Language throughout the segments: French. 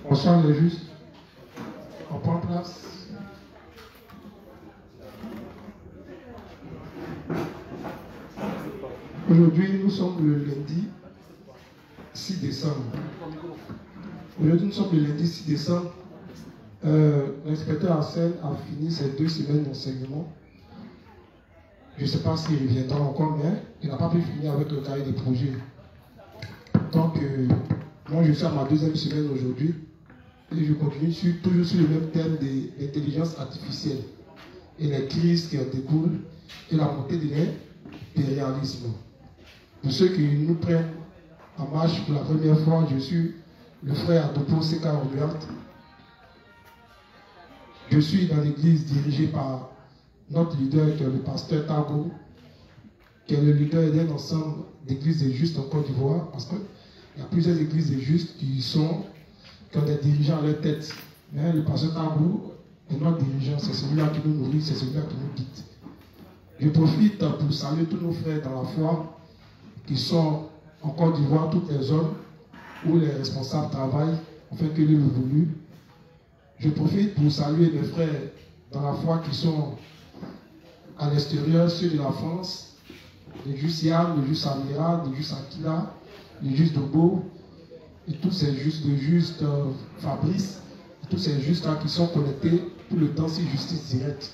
Bonsoir les justes. On prend place. Aujourd'hui, nous sommes le lundi 6 décembre. Aujourd'hui, nous sommes le lundi 6 décembre. L'inspecteur Arsène a fini ses 2 semaines d'enseignement. Je ne sais pas s'il reviendra encore, mais il n'a pas pu finir avec le cahier des projets. Donc, moi, je suis à ma 2e semaine aujourd'hui et je continue toujours sur le même thème de l'intelligence artificielle et les crises qui en découlent et la montée de l'impérialisme. Pour ceux qui nous prennent en marche pour la première fois, je suis le frère Adopo Seka Robert. Je suis dans l'église dirigée par notre leader, qui est le pasteur Tago, qui est le leader d'un ensemble d'églises des justes en Côte d'Ivoire, parce qu'il y a plusieurs églises des justes qui ont des dirigeants à leur tête. Mais le pasteur Tago est notre dirigeant, c'est celui-là qui nous nourrit, c'est celui-là qui nous guide. Je profite pour saluer tous nos frères dans la foi qui sont en Côte d'Ivoire, toutes les zones où les responsables travaillent, afin que Dieu le voulu. Je profite pour saluer mes frères dans la foi qui sont à l'extérieur, ceux de la France, les justes Yann, les justes Amira, les justes Akila, les justes Dobo, et tous ces justes, le juste Fabrice, et tous ces justes-là qui sont connectés tout le temps sur Justice Directe.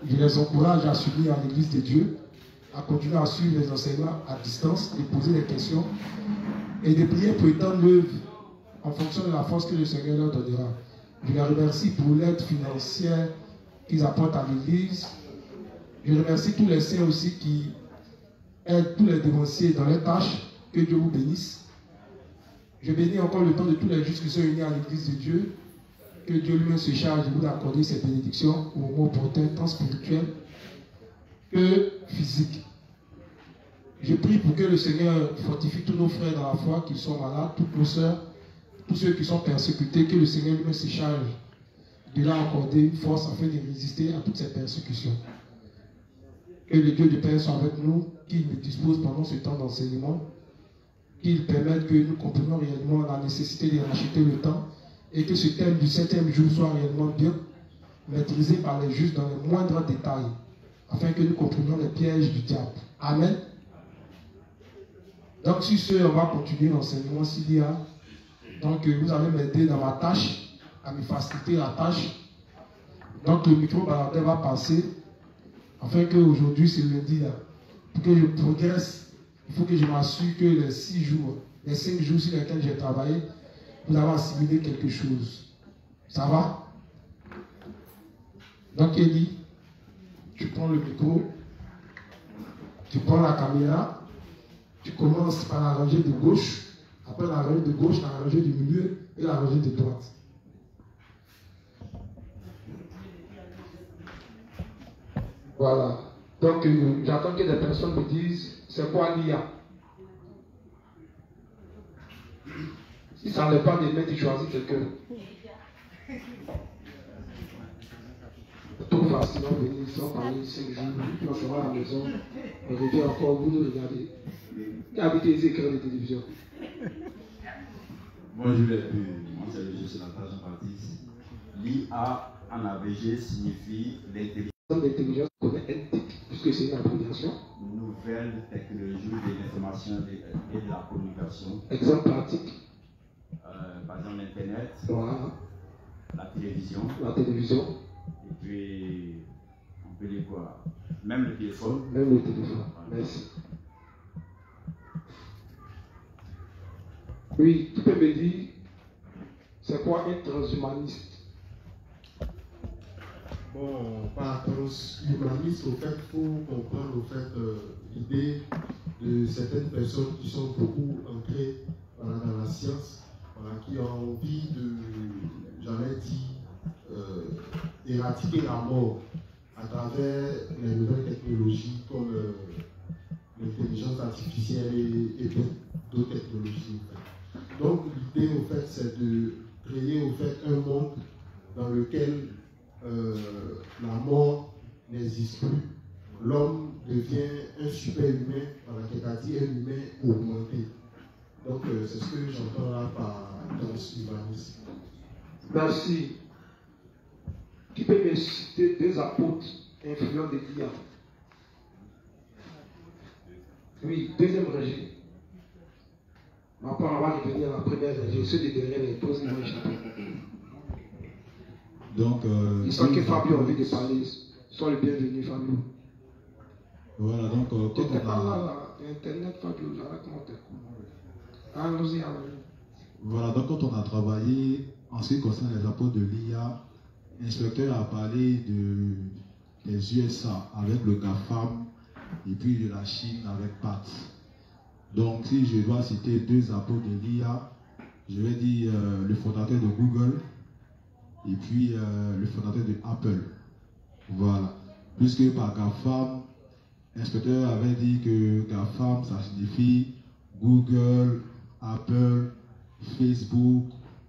Je les encourage à s'unir à l'Église de Dieu, à continuer à suivre les enseignements à distance, de poser des questions et de prier pour étendre l'œuvre en fonction de la force que le Seigneur leur donnera. Je les remercie pour l'aide financière qu'ils apportent à l'Église. Je remercie tous les saints aussi qui aident tous les dévanciers dans leurs tâches. Que Dieu vous bénisse. Je bénis encore le temps de tous les justes qui sont unis à l'Église de Dieu. Que Dieu lui-même se charge de vous accorder ces bénédictions au moment opportun, tant spirituel que physique. Je prie pour que le Seigneur fortifie tous nos frères dans la foi qui sont malades, toutes nos sœurs, tous ceux qui sont persécutés, que le Seigneur lui-même se charge de leur accorder une force afin de résister à toutes ces persécutions. Que le Dieu de Père soit avec nous, qu'il nous dispose pendant ce temps d'enseignement, qu'il permette que nous comprenions réellement la nécessité de racheter le temps et que ce thème du 7e jour soit réellement bien maîtrisé par les justes dans les moindres détails, afin que nous comprenions les pièges du diable. Amen. Donc, sur ce, on va continuer l'enseignement s'il y a. Donc, vous allez m'aider dans ma tâche, à me faciliter la tâche. Donc, le micro-baladeur va passer, afin qu'aujourd'hui, c'est lundi là. Pour que je progresse, il faut que je m'assure que les 6 jours, les 5 jours sur lesquels j'ai travaillé, vous avez assimilé quelque chose. Ça va? Donc, Elie, tu prends le micro, tu prends la caméra, tu commences par la rangée de gauche, après la rangée de gauche, la rangée du milieu et la rangée de droite. Voilà. Donc, j'attends que des personnes me disent, c'est quoi l'IA? Si ça n'est pas des mains, tu choisis quelqu'un. Tout facilement venir sans parler 5 jours, puis on sera à la maison, on revient encore, vous nous regardez. Qui a habité les écrans de télévision? Moi je l'ai vu, moi c'est le jeu Nathan Jean-Baptiste. L'IA en ABG signifie l'intelligence connaît puisque c'est une abréviation. Nouvelle technologie de l'information et de la communication. Exemple pratique. Par exemple l'internet, voilà. La télévision. La télévision. Et puis on peut dire quoi? Même le téléphone. Même le téléphone. Voilà. Merci. Oui, tu peux me dire, c'est quoi un transhumaniste? Bon, par transhumanisme, au fait, il faut comprendre au fait l'idée de certaines personnes qui sont beaucoup ancrées dans la science, qui ont envie de, j'allais dire, éradiquer la mort à travers les nouvelles technologies comme l'intelligence artificielle et d'autres technologies. En fait. Donc l'idée, au fait, c'est de créer au fait un monde dans lequel la mort n'existe plus. L'homme devient un super-humain, c'est-à-dire un humain augmenté. Donc, c'est ce que j'entends là par transhumanisme. Merci. Qui peut me citer des apôtres influents de l'IA? Oui, deuxième régime. Après, on va revenir à la première régime. Ceux de derrière les pauses, ils vont échapper. Donc, il semble que Fabio a envie de parler. Sois le bienvenu, Fabio. Voilà, donc, quand on a... Internet, Fabio, raconte. Allons-y, allons-y. Voilà, donc quand on a travaillé en ce qui concerne les apports de l'IA, l'inspecteur a parlé des USA avec le GAFAM et puis de la Chine avec PAT. Donc si je dois citer deux apports de l'IA, je vais dire le fondateur de Google et puis le fondateur de Apple. Voilà. Puisque par GAFAM, l'inspecteur avait dit que GAFAM, ça signifie Google, Apple, Facebook,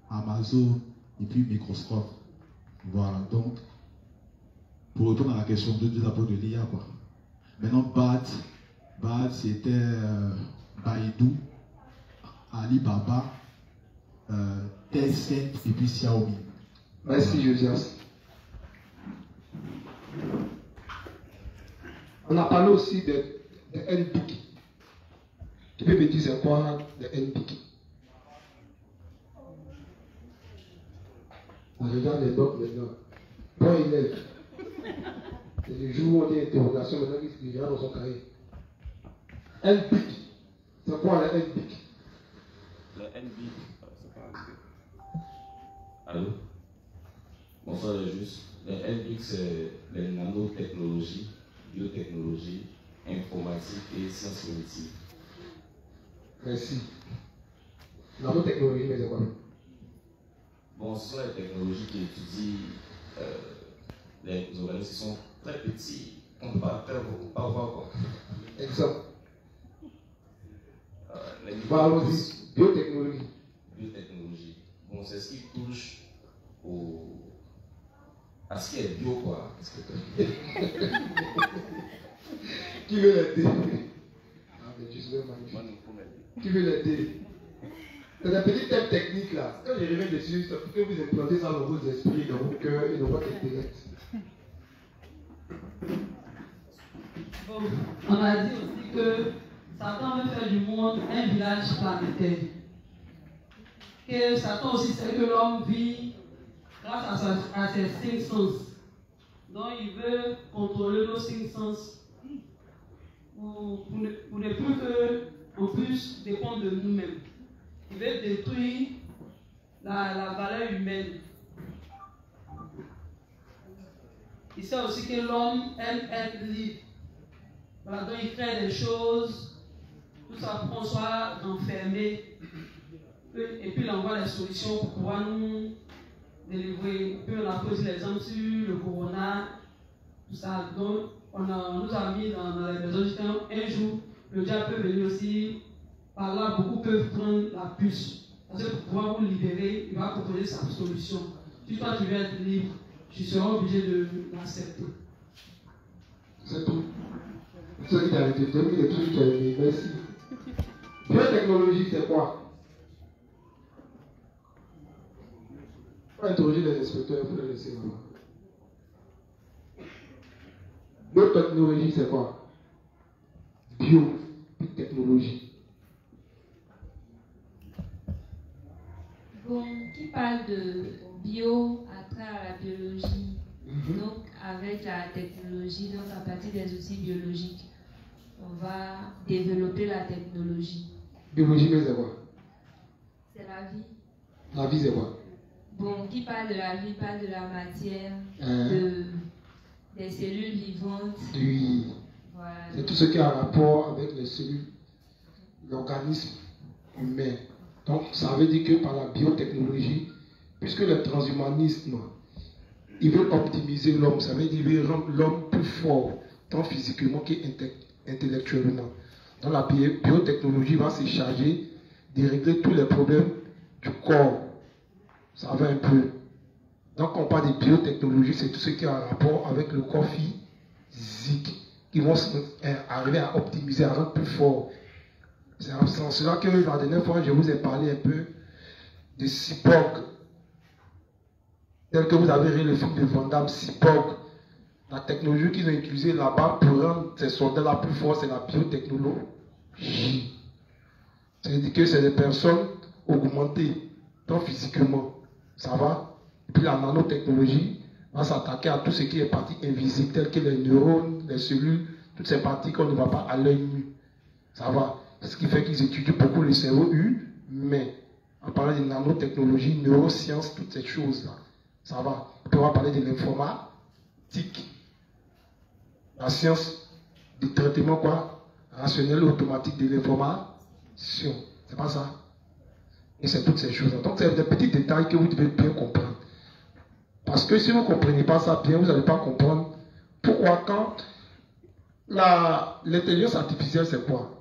Amazon et puis Microsoft. Voilà, donc, pour répondre à la question de deux apports de l'IA, quoi. Maintenant, BAT, c'était Baidu, Alibaba, Tencent et puis Xiaomi. Merci, Josias. On a parlé aussi de NBIC. Tu peux me dire c'est quoi le NBIC? On regarde les notes maintenant. Bon élève. C'est le jour où on dit interrogation, maintenant il regarde dans son cahier. NBIC. C'est quoi le NBIC? Le NBIC, c'est pas arrivé. Allô? Bonsoir les justes. Le NBIC, c'est les nanotechnologies, biotechnologie, informatique et sciences cognitives. Merci. Nanotechnologie, mais c'est quoi? Bon, ce sont les technologies qui étudient les organismes qui sont très petits. On ne peut pas voir quoi. Exemple. Les Allons-y. Biotechnologie. Biotechnologie. Bon, c'est ce qui touche à ce qui est bio, quoi. Qui veut l'aider? Ah, mais tu serais magnifique. Qui veut l'aider? C'est un petit thème technique là. Quand je reviens dessus, c'est pour que vous implantez ça dans vos esprits, dans vos cœurs et dans votre intellect. Bon, on a dit aussi que Satan veut faire du monde un village planétaire. Que Satan aussi sait que l'homme vit grâce à ses cinq sens. Donc il veut contrôler nos cinq sens pour ne plus qu'on puisse dépendre de nous-mêmes. Il veut détruire la valeur humaine. Il sait aussi que l'homme aime être libre. Voilà, donc il crée des choses, tout ça pour qu'on soit enfermé. Et puis il envoie des solutions pour pouvoir nous délivrer. Puis on a posé l'exemple sur le corona, tout ça. Donc on nous a mis dans les maisons jusqu'à un jour, le diable peut venir aussi. Par là, beaucoup peuvent prendre la puce. Parce que pour pouvoir vous libérer, il va proposer sa solution. Si toi tu veux être libre, tu seras obligé de l'accepter. C'est tout. Celui qui a été donné des trucs qui a aimé. Merci. Biotechnologie, c'est quoi? On va interroger les inspecteurs, il faut les laisser là-bas. Biotechnologie, c'est quoi? Biotechnologie. Bon, qui parle de bio à travers la biologie, donc avec la technologie, donc à partir des outils biologiques, on va développer la technologie. Biologie, mais c'est quoi? C'est la vie. La vie, c'est quoi? Bon, qui parle de la vie, parle de la matière, des cellules vivantes. Oui. Voilà. C'est tout ce qui a un rapport avec les cellules, l'organisme humain. Donc, ça veut dire que par la biotechnologie, puisque le transhumanisme, il veut optimiser l'homme, ça veut dire qu'il veut rendre l'homme plus fort, tant physiquement qu'intellectuellement. Donc, la biotechnologie va se charger de régler tous les problèmes du corps. Ça va un peu. Donc, quand on parle de biotechnologie, c'est tout ce qui a un rapport avec le corps physique, qui vont arriver à optimiser, à rendre plus fort C'est en cela que la dernière fois, je vous ai parlé un peu de cyborg. Tel que vous avez vu le film de Van Damme, cyborg. La technologie qu'ils ont utilisée là-bas pour rendre ces soldats-là plus forts, c'est la biotechnologie. C'est-à-dire que c'est des personnes augmentées, tant physiquement. Ça va? Et puis la nanotechnologie va s'attaquer à tout ce qui est partie invisible, telles que les neurones, les cellules, toutes ces parties qu'on ne voit pas à l'œil nu. Ça va? Ce qui fait qu'ils étudient beaucoup le cerveau humain. En parlant de nanotechnologie, neurosciences, toutes ces choses-là. Ça va? On va parler de l'informatique. La science du traitement quoi? Rationnel automatique de l'information. C'est pas ça? Et c'est toutes ces choses-là. Donc c'est des petits détails que vous devez bien comprendre. Parce que si vous ne comprenez pas ça bien, vous n'allez pas comprendre pourquoi quand l'intelligence artificielle c'est quoi?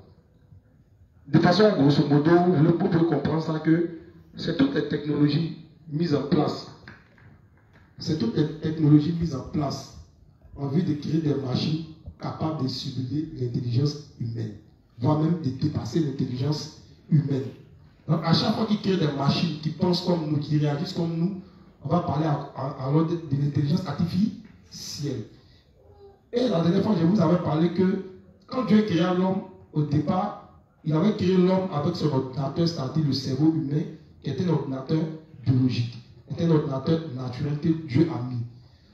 De façon grosso modo, vous pouvez comprendre ça que c'est toutes les technologies mises en place. C'est toutes les technologies mises en place en vue de créer des machines capables de simuler l'intelligence humaine, voire même de dépasser l'intelligence humaine. Donc à chaque fois qu'ils créent des machines qui pensent comme nous, qui réagissent comme nous, on va parler alors de l'intelligence artificielle. Et la dernière fois, je vous avais parlé que quand Dieu créa l'homme, au départ, il avait créé l'homme avec son ordinateur, c'est-à-dire le cerveau humain, qui était un ordinateur biologique, était un ordinateur naturel que Dieu a mis.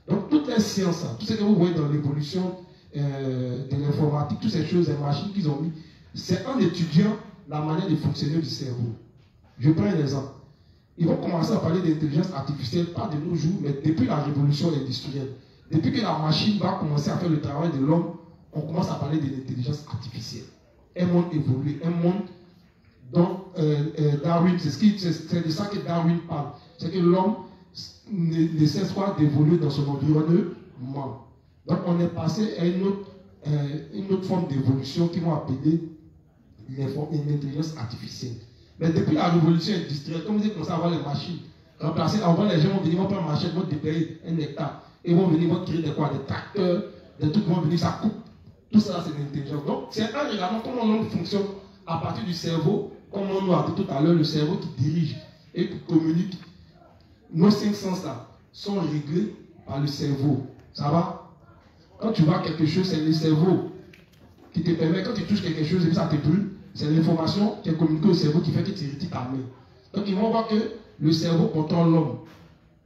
Donc toutes les sciences, tout ce que vous voyez dans l'évolution de l'informatique, toutes ces choses, les machines qu'ils ont mis, c'est en étudiant la manière de fonctionner du cerveau. Je prends un exemple. Ils vont commencer à parler d'intelligence artificielle, pas de nos jours, mais depuis la révolution industrielle. Depuis que la machine va commencer à faire le travail de l'homme, on commence à parler de l'intelligence artificielle. Un monde évolué, un monde dont Darwin, c'est de ça que Darwin parle. C'est que l'homme ne cesse pas d'évoluer dans son environnement. Donc on est passé à une autre forme d'évolution qu'ils vont appeler l'intelligence artificielle. Mais depuis la révolution industrielle, comme vous avez commencé à avoir les machines, remplacer, avant les gens vont venir, vont prendre une machette, vont dépayer un hectare, et vont venir, vont créer des tracteurs, des trucs vont venir, ça coupe. Tout ça, c'est l'intelligence. Donc, c'est un règlement, comment l'homme fonctionne à partir du cerveau, comme on nous a dit tout à l'heure, le cerveau qui dirige et qui communique. Nos 5 sens-là sont réglés par le cerveau. Ça va? Quand tu vois quelque chose, c'est le cerveau qui te permet, quand tu touches quelque chose et puis ça te brûle, c'est l'information qui est communiquée au cerveau qui fait que tu irrites ta main. Donc, ils vont voir que le cerveau contrôle l'homme.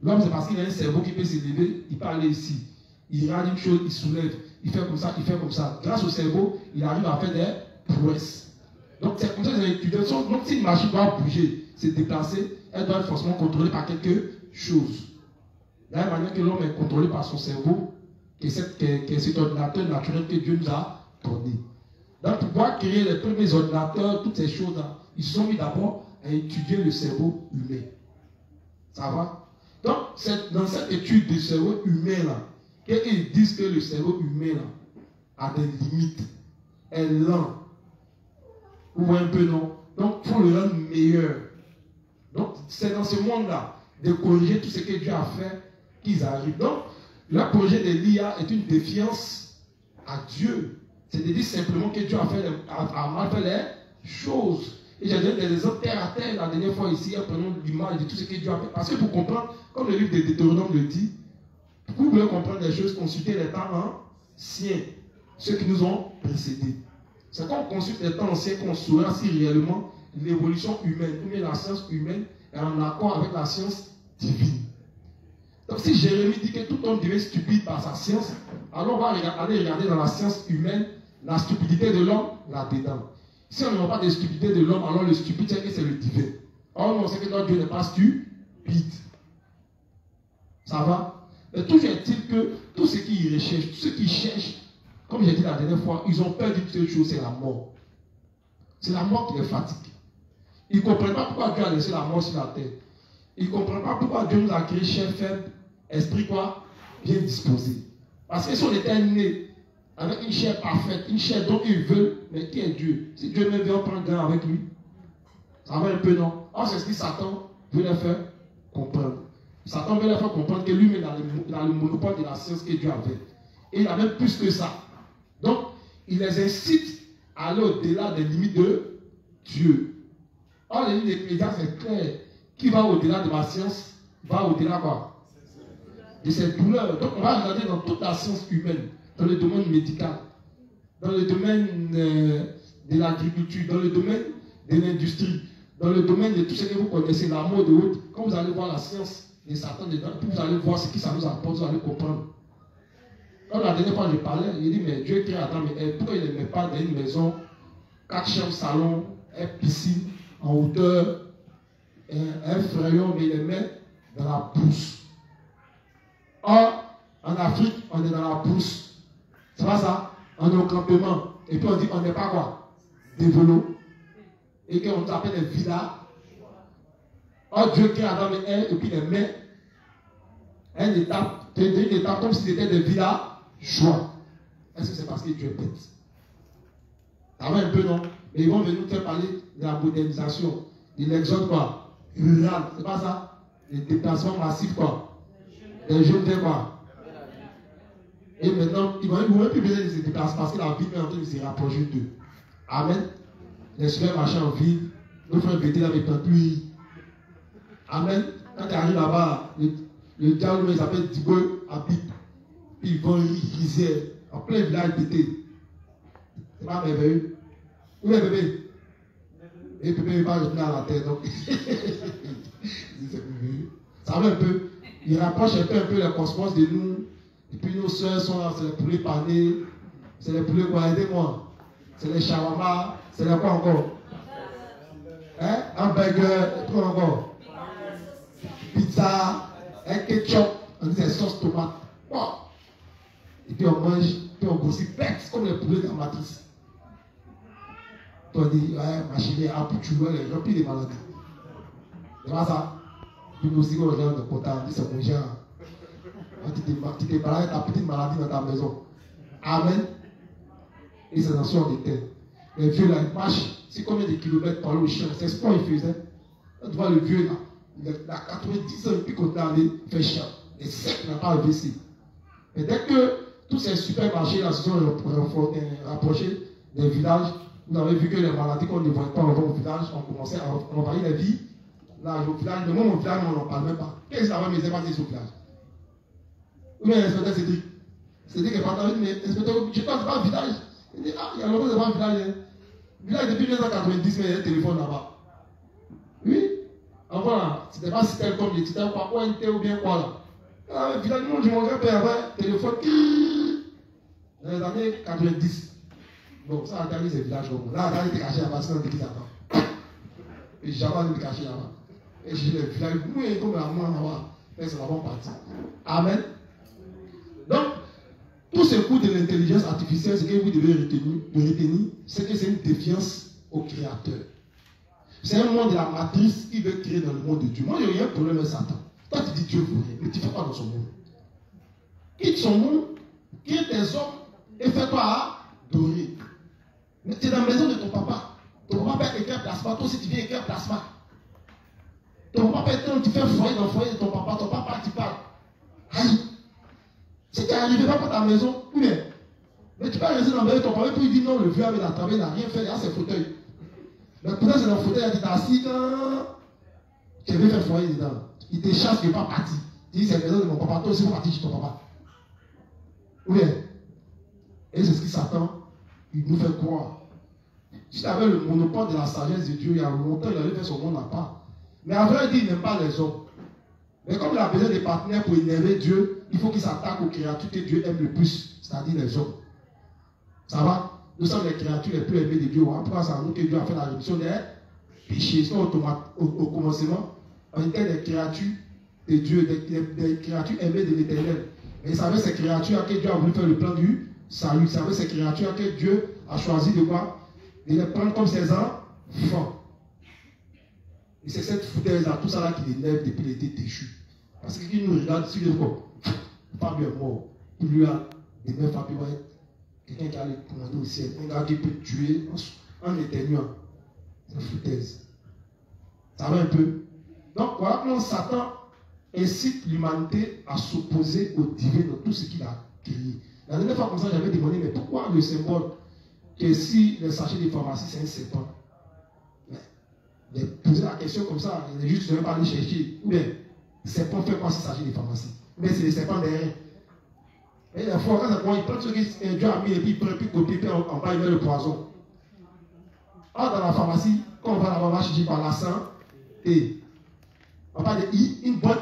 L'homme, c'est parce qu'il a un cerveau qui peut s'élever, il peut aller ici. Il regarde une chose, il soulève. Il fait comme ça, il fait comme ça. Grâce au cerveau, il arrive à faire des prouesses. Donc c'est comme ça que les étudiants sont. Donc si une machine doit bouger, se déplacer, elle doit être forcément contrôlée par quelque chose. De la même manière que l'homme est contrôlé par son cerveau, qui est cet ordinateur naturel que Dieu nous a donné. Donc pour pouvoir créer les premiers ordinateurs, toutes ces choses-là, ils se sont mis d'abord à étudier le cerveau humain. Ça va? Donc c'est dans cette étude du cerveau humain-là, qu'ils disent que le cerveau humain a des limites, est lent, ou un peu non. Donc, il faut le rendre meilleur. Donc, c'est dans ce monde-là de corriger tout ce que Dieu a fait qu'ils arrivent. Donc, le projet de l'IA est une défiance à Dieu. C'est-à-dire simplement que Dieu a mal fait les choses. Et j'ai donné des exemples terre à terre la dernière fois ici, en prenant l'image de tout ce que Dieu a fait. Parce que pour comprendre, comme le livre de Deutéronome le dit, vous voulez comprendre les choses, consultez les temps anciens, ceux qui nous ont précédés. C'est quand on consulte les temps anciens qu'on saura si réellement l'évolution humaine, ou bien la science humaine, est en accord avec la science divine. Donc si Jérémie dit que tout homme devient stupide par sa science, alors on va aller regarder dans la science humaine la stupidité de l'homme là-dedans. Si on ne voit pas de stupidité de l'homme, alors le stupide, c'est que c'est le divin. Or, on sait que notre Dieu n'est pas stupide. Ça va? Mais toujours est-il que tous ceux qui y recherchent, tous ceux qui cherchent, comme j'ai dit la dernière fois, ils ont peur d'une seule chose, c'est la mort. C'est la mort qui les fatigue. Ils ne comprennent pas pourquoi Dieu a laissé la mort sur la terre. Ils ne comprennent pas pourquoi Dieu nous a créé chair faible, esprit quoi? Bien disposé. Parce que si on était né avec une chair parfaite, une chair dont ils veulent, mais qui est Dieu? Si Dieu même vient prendre grain avec lui, ça va un peu non. Or, c'est ce que Satan veut leur faire comprendre. Satan veut leur faire comprendre que lui-même dans le monopole de la science que Dieu avait. Et il a même plus que ça. Donc, il les incite à aller au-delà des limites de Dieu. Or, les livres d'Ecclésiaste, c'est clair. Qui va au-delà de ma science, va au-delà quoi? De cette douleur. Donc, on va regarder dans toute la science humaine, dans le domaine médical, dans le domaine de l'agriculture, dans le domaine de l'industrie, dans le domaine de tout ce que vous connaissez, la mode et autres. Quand vous allez voir la science de Satan dedans, puis vous allez voir ce que ça nous apporte, vous allez comprendre. Quand la dernière fois je parlais, il dit, mais Dieu crée Adam et Ève, pourquoi il ne met pas dans une maison, 4 chambres, salon, une piscine, en hauteur, un frayon, mais il les met dans la brousse. Or, en Afrique, on est dans la brousse. C'est pas ça? On est au campement. Et puis on dit, on n'est pas quoi? Développé. Et qu'on nous appelle les villas. Or, Dieu crée Adam et Ève, et puis il les met une étape comme si c'était des villas joie. Est-ce que c'est parce que Dieu est bête? Ça va un peu, non? Mais ils vont venir nous faire parler de la modernisation, de l'exode quoi? Rural, c'est pas ça? Les déplacements massifs quoi? Les jeunes de quoi? Et maintenant, ils vont même plus besoin de se déplacer parce que la ville est en train de se rapprocher d'eux. Amen. Les supermarchés en ville, nos frères pétés dans les pluies. Amen. Quand tu arrives là-bas, le diable il s'appelle Dibo à Pipe. Puis ils vont riser en plein village pété. C'est pas merveilleux. Où est bébé? Et bébé va retourner à la terre. Donc, ça va un peu. Il rapproche un peu le cosmos de nous. Et puis nos soeurs sont là, c'est les poulets panés. C'est les poulets quoi, aidez-moi. C'est les shawarma. C'est les quoi encore? Hein? Un burger, quoi encore? Pizza, un ketchup, on dit c'est sauce tomate. Wow. Et puis on mange, puis on grossit bête comme les poulets de la matrice. On dit, ouais, ma chérie, à Pouchoua, elle est remplie de maladies. C'est pas ça? Puis nous aussi, on regarde le comptable, on dit c'est mon genre. Tu t'es malade, ta petite maladie dans ta maison. Amen. Et c'est dans son détail. Les vieux là, ils marchent. C'est combien de kilomètres par là au chien? C'est ce qu'on faisait. Quand tu vois le vieux là, il a 90 ans et puis qu'on est allé faire chien. Et sec, il n'a pas AVC. Mais dès que tous ces supermarchés là se sont rapprochés des villages, vous avez vu que les maladies qu'on ne voyait pas avant au village, on commençait à envahir les vies. Là, au village, le moment au village, on n'en parle même pas. Qu'est-ce que ça va me dire au village? Ou bien l'inspecteur Cédric. Cédric est parti avec mes inspecteurs. Je pense pas au village. Il dit, ah, il y a longtemps, c'est pas un village. Le village depuis 1990, mais il y a un téléphone là-bas. Oui. Avant là, c'était pas Citel comme les Citel, quoi, ONT ou bien quoi là. Ah, le village, non, je m'en rappelle avec téléphone. Dans les années 90. Bon, ça a gagné ces villages comme là. Là, il était caché là-bas, sinon il était là-bas. Et Java était caché là-bas. Et j'ai dit, le village, oui, comme la main là-bas. Mais c'est la bonne partie. Amen. Donc, tout ce coup de l'intelligence artificielle, ce que vous devez retenir, c'est que c'est une défiance au Créateur. C'est un monde de la matrice qui veut créer dans le monde de Dieu. Moi, il n'y a rien de problème avec Satan. Toi, tu dis Dieu veut rien, mais tu ne fais pas dans son monde. Quitte son monde, quitte tes hommes et fais-toi adorer. Mais tu es dans la maison de ton papa. Ton papa peut écrire plasma, toi aussi tu viens écrire plasma. Ton papa peut tu fais foyer dans le foyer de ton papa tu parles. Aïe. Si tu n'arrives pas pour ta maison, oui, mais tu peux rester dans la maison de ton papa, puis il dit non, le vieux avait la travail, il n'a rien fait, il a ses fauteuils. Mais peut-être c'est dans le fauteuil, il a dit t'as assis quand tu veux faire foyer dedans. Il te chasse, il n'est pas parti. Il dit c'est la maison de mon papa, toi aussi il faut partir chez ton papa. Oui, et c'est ce qui s'attend, il nous fait croire. Si tu avais le monopole de la sagesse de Dieu, il y a longtemps, il avait fait son monde à part. Mais en vrai, il dit qu'il n'aime pas les hommes. Mais comme il a besoin de partenaires pour énerver Dieu, il faut qu'il s'attaque aux créatures que Dieu aime le plus, c'est-à-dire les hommes. Ça va? Nous sommes les créatures les plus aimées de Dieu. Pourquoi ça nous que Dieu a fait la réduction des péchés? Au commencement, on était des créatures de Dieu, des créatures aimées de l'Éternel. Et ça veut ces créatures à qui Dieu a voulu faire le plan du salut. Ça veut ces créatures à qui Dieu a choisi de quoi? De les prendre comme ses enfants. Et c'est cette foutaise-là, tout ça là qui l'énerve depuis l'été déchu. Parce qu'il nous regarde sur le corps. Fabio est mort. Il lui a des mains Fabio va être quelqu'un qui a les commandos au ciel. Un gars qui peut tuer en éternuant. C'est une foutaise. Ça va un peu. Donc voilà comment Satan incite l'humanité à s'opposer au divin dans tout ce qu'il a créé. La dernière fois comme ça, j'avais demandé, mais pourquoi le symbole que si le sachet de pharmacie c'est un serpent? de poser la question comme ça, il est juste de ne pas aller chercher. Ou bien, le serpent fait quoi s'il s'agit des pharmacies? Ou bien c'est le serpent derrière. Et la fois, quand ça prend, il prend ce que Dieu a mis et puis il prend, puis copier, puis en bas il met le poison. Or, dans la pharmacie, quand on va là-bas, on va chercher par la sang, et on parle de une bonne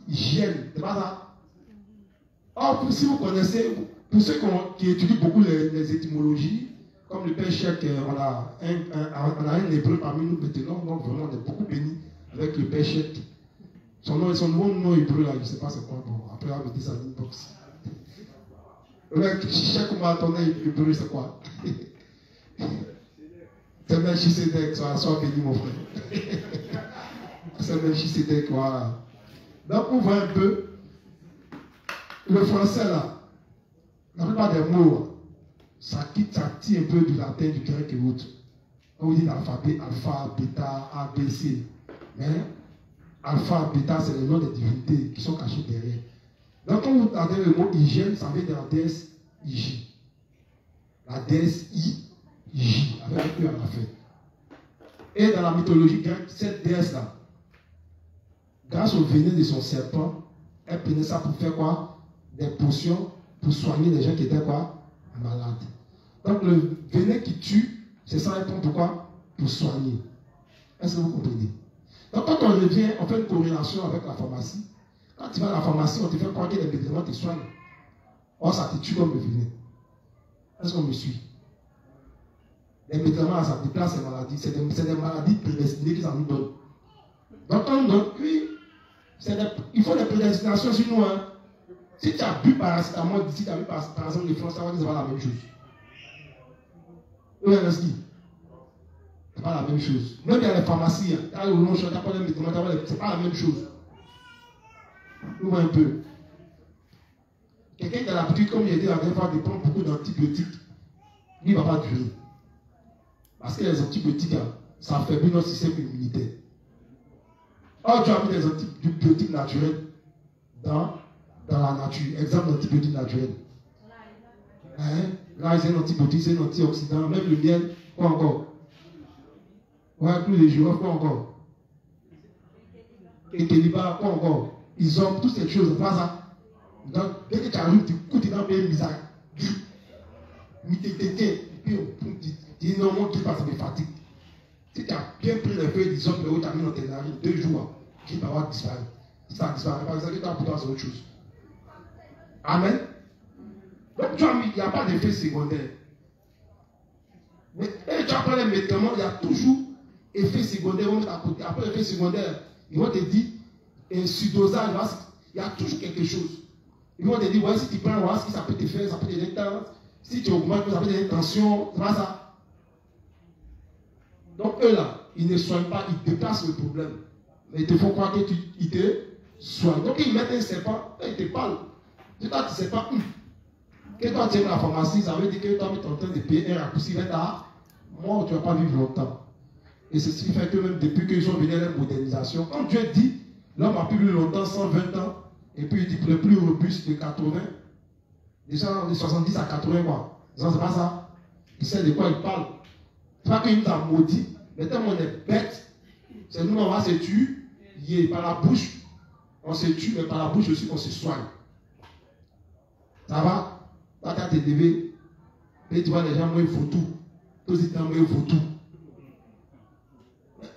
hygiène. C'est pas ça? Or, si vous connaissez, pour ceux qui étudient beaucoup les étymologies, comme le Père Chèque, on a un hébreu parmi nous maintenant, donc vraiment on est beaucoup bénis avec le Père Chèque. Son nom hébreu là, je ne sais pas c'est quoi. Bon, après on va me dire ça dans l'inbox. Le Chèque, on va attendre hébreu, c'est quoi? C'est Melchisedec, sois béni mon frère. C'est Melchisedec, voilà. Donc on voit un peu le français là, la plupart des mots. Ça tire un peu du latin, du grec et autres. On dit l'alphabet, alpha, bêta, A, B, C. Mais alpha, bêta, c'est le nom des divinités qui sont cachées derrière. Donc, quand vous entendez le mot hygiène, ça vient de la déesse Iji. La déesse Iji, avec un E à la fin. Et dans la mythologie grecque, cette déesse-là, grâce au venin de son serpent, elle prenait ça pour faire quoi? Des potions pour soigner les gens qui étaient quoi? Malades. Donc le venin qui tue, c'est ça, elle prend pourquoi? Pour soigner. Est-ce que vous comprenez? Donc quand on revient, on fait une corrélation avec la pharmacie. Quand tu vas à la pharmacie, on te fait croire que les médicaments te soignent. Or ça te tue comme le venin. Est-ce qu'on me suit? Les médicaments, ça déplace les maladies. C'est des maladies prédestinées que ça nous donne. Donc quand on donne, oui, il faut des prédestinations sur nous. Hein. Si tu as bu paracétamol, si tu as bu par exemple les France, ça va dire que c'est pas la même chose. Oui, ce n'est pas la même chose. Même dans les pharmacies, tu as le long champ, tu n'as pas les médicaments, c'est pas la même chose. Vous voyez un peu. Quelqu'un qui a l'habitude, comme il a dit la dernière fois, de prendre beaucoup d'antibiotiques, lui ne va pas durer. Parce que les antibiotiques, ça affaiblit notre système immunitaire. Or, tu as mis des antibiotiques naturels dans la nature. Exemple d'antibiotiques naturels. Hein? Là, c'est un antibiotique, c'est un antioxydant. Même le miel, quoi encore? Ouais, plus les girofles, quoi encore? Et Kéliba, quoi encore? Ils ont toutes ces choses, pas ça. Donc, dès que tu arrives, tu coûtes dans le misère. Et puis, tu dis non, mon qui passe, ça me fatigue. Si tu as bien pris les feuilles d'isop, tu as mis dans tes narines 2 jours, qui va avoir disparu. Si ça disparaît, par exemple, tu as pour toi, c'est autre chose. Amen. Donc, tu as mis, il n'y a pas d'effet secondaire. Mais tu apprends les médicaments, il y a toujours effet secondaire. Après l'effet secondaire, ils vont te dire, un surdosage, il y a toujours quelque chose. Ils vont te dire, ouais, si tu prends, voilà ce que ça peut te faire, ça peut te donner temps. Si tu augmentes, ça peut te donner tension, c'est pas ça. Donc, eux là, ils ne soignent pas, ils déplacent le problème. Mais ils te font croire qu'ils te soignent. Donc, ils mettent un serpent, ils te parlent. Tu ne sais pas où. Que toi tu es à la pharmacie, ça veut dire que toi tu es en train de payer un raccourci. Moi, tu ne vas pas vivre longtemps. Et c'est ce qui fait que même depuis qu'ils sont venus à la modernisation, quand Dieu dit, l'homme a pu vivre longtemps, 120 ans, et puis il dit le plus robuste de 80, déjà de 70 à 80 quoi. C'est pas ça. Il sait de quoi il parle. C'est pas qu'il nous a maudit, mais tellement on est bête, c'est nous on va se tuer, par la bouche, on se tue, mais par la bouche aussi on se soigne. Ça va? Là, tu as tes bébés, et tu vois les gens, moi, il faut tout. Tous les temps, moi, il faut tout.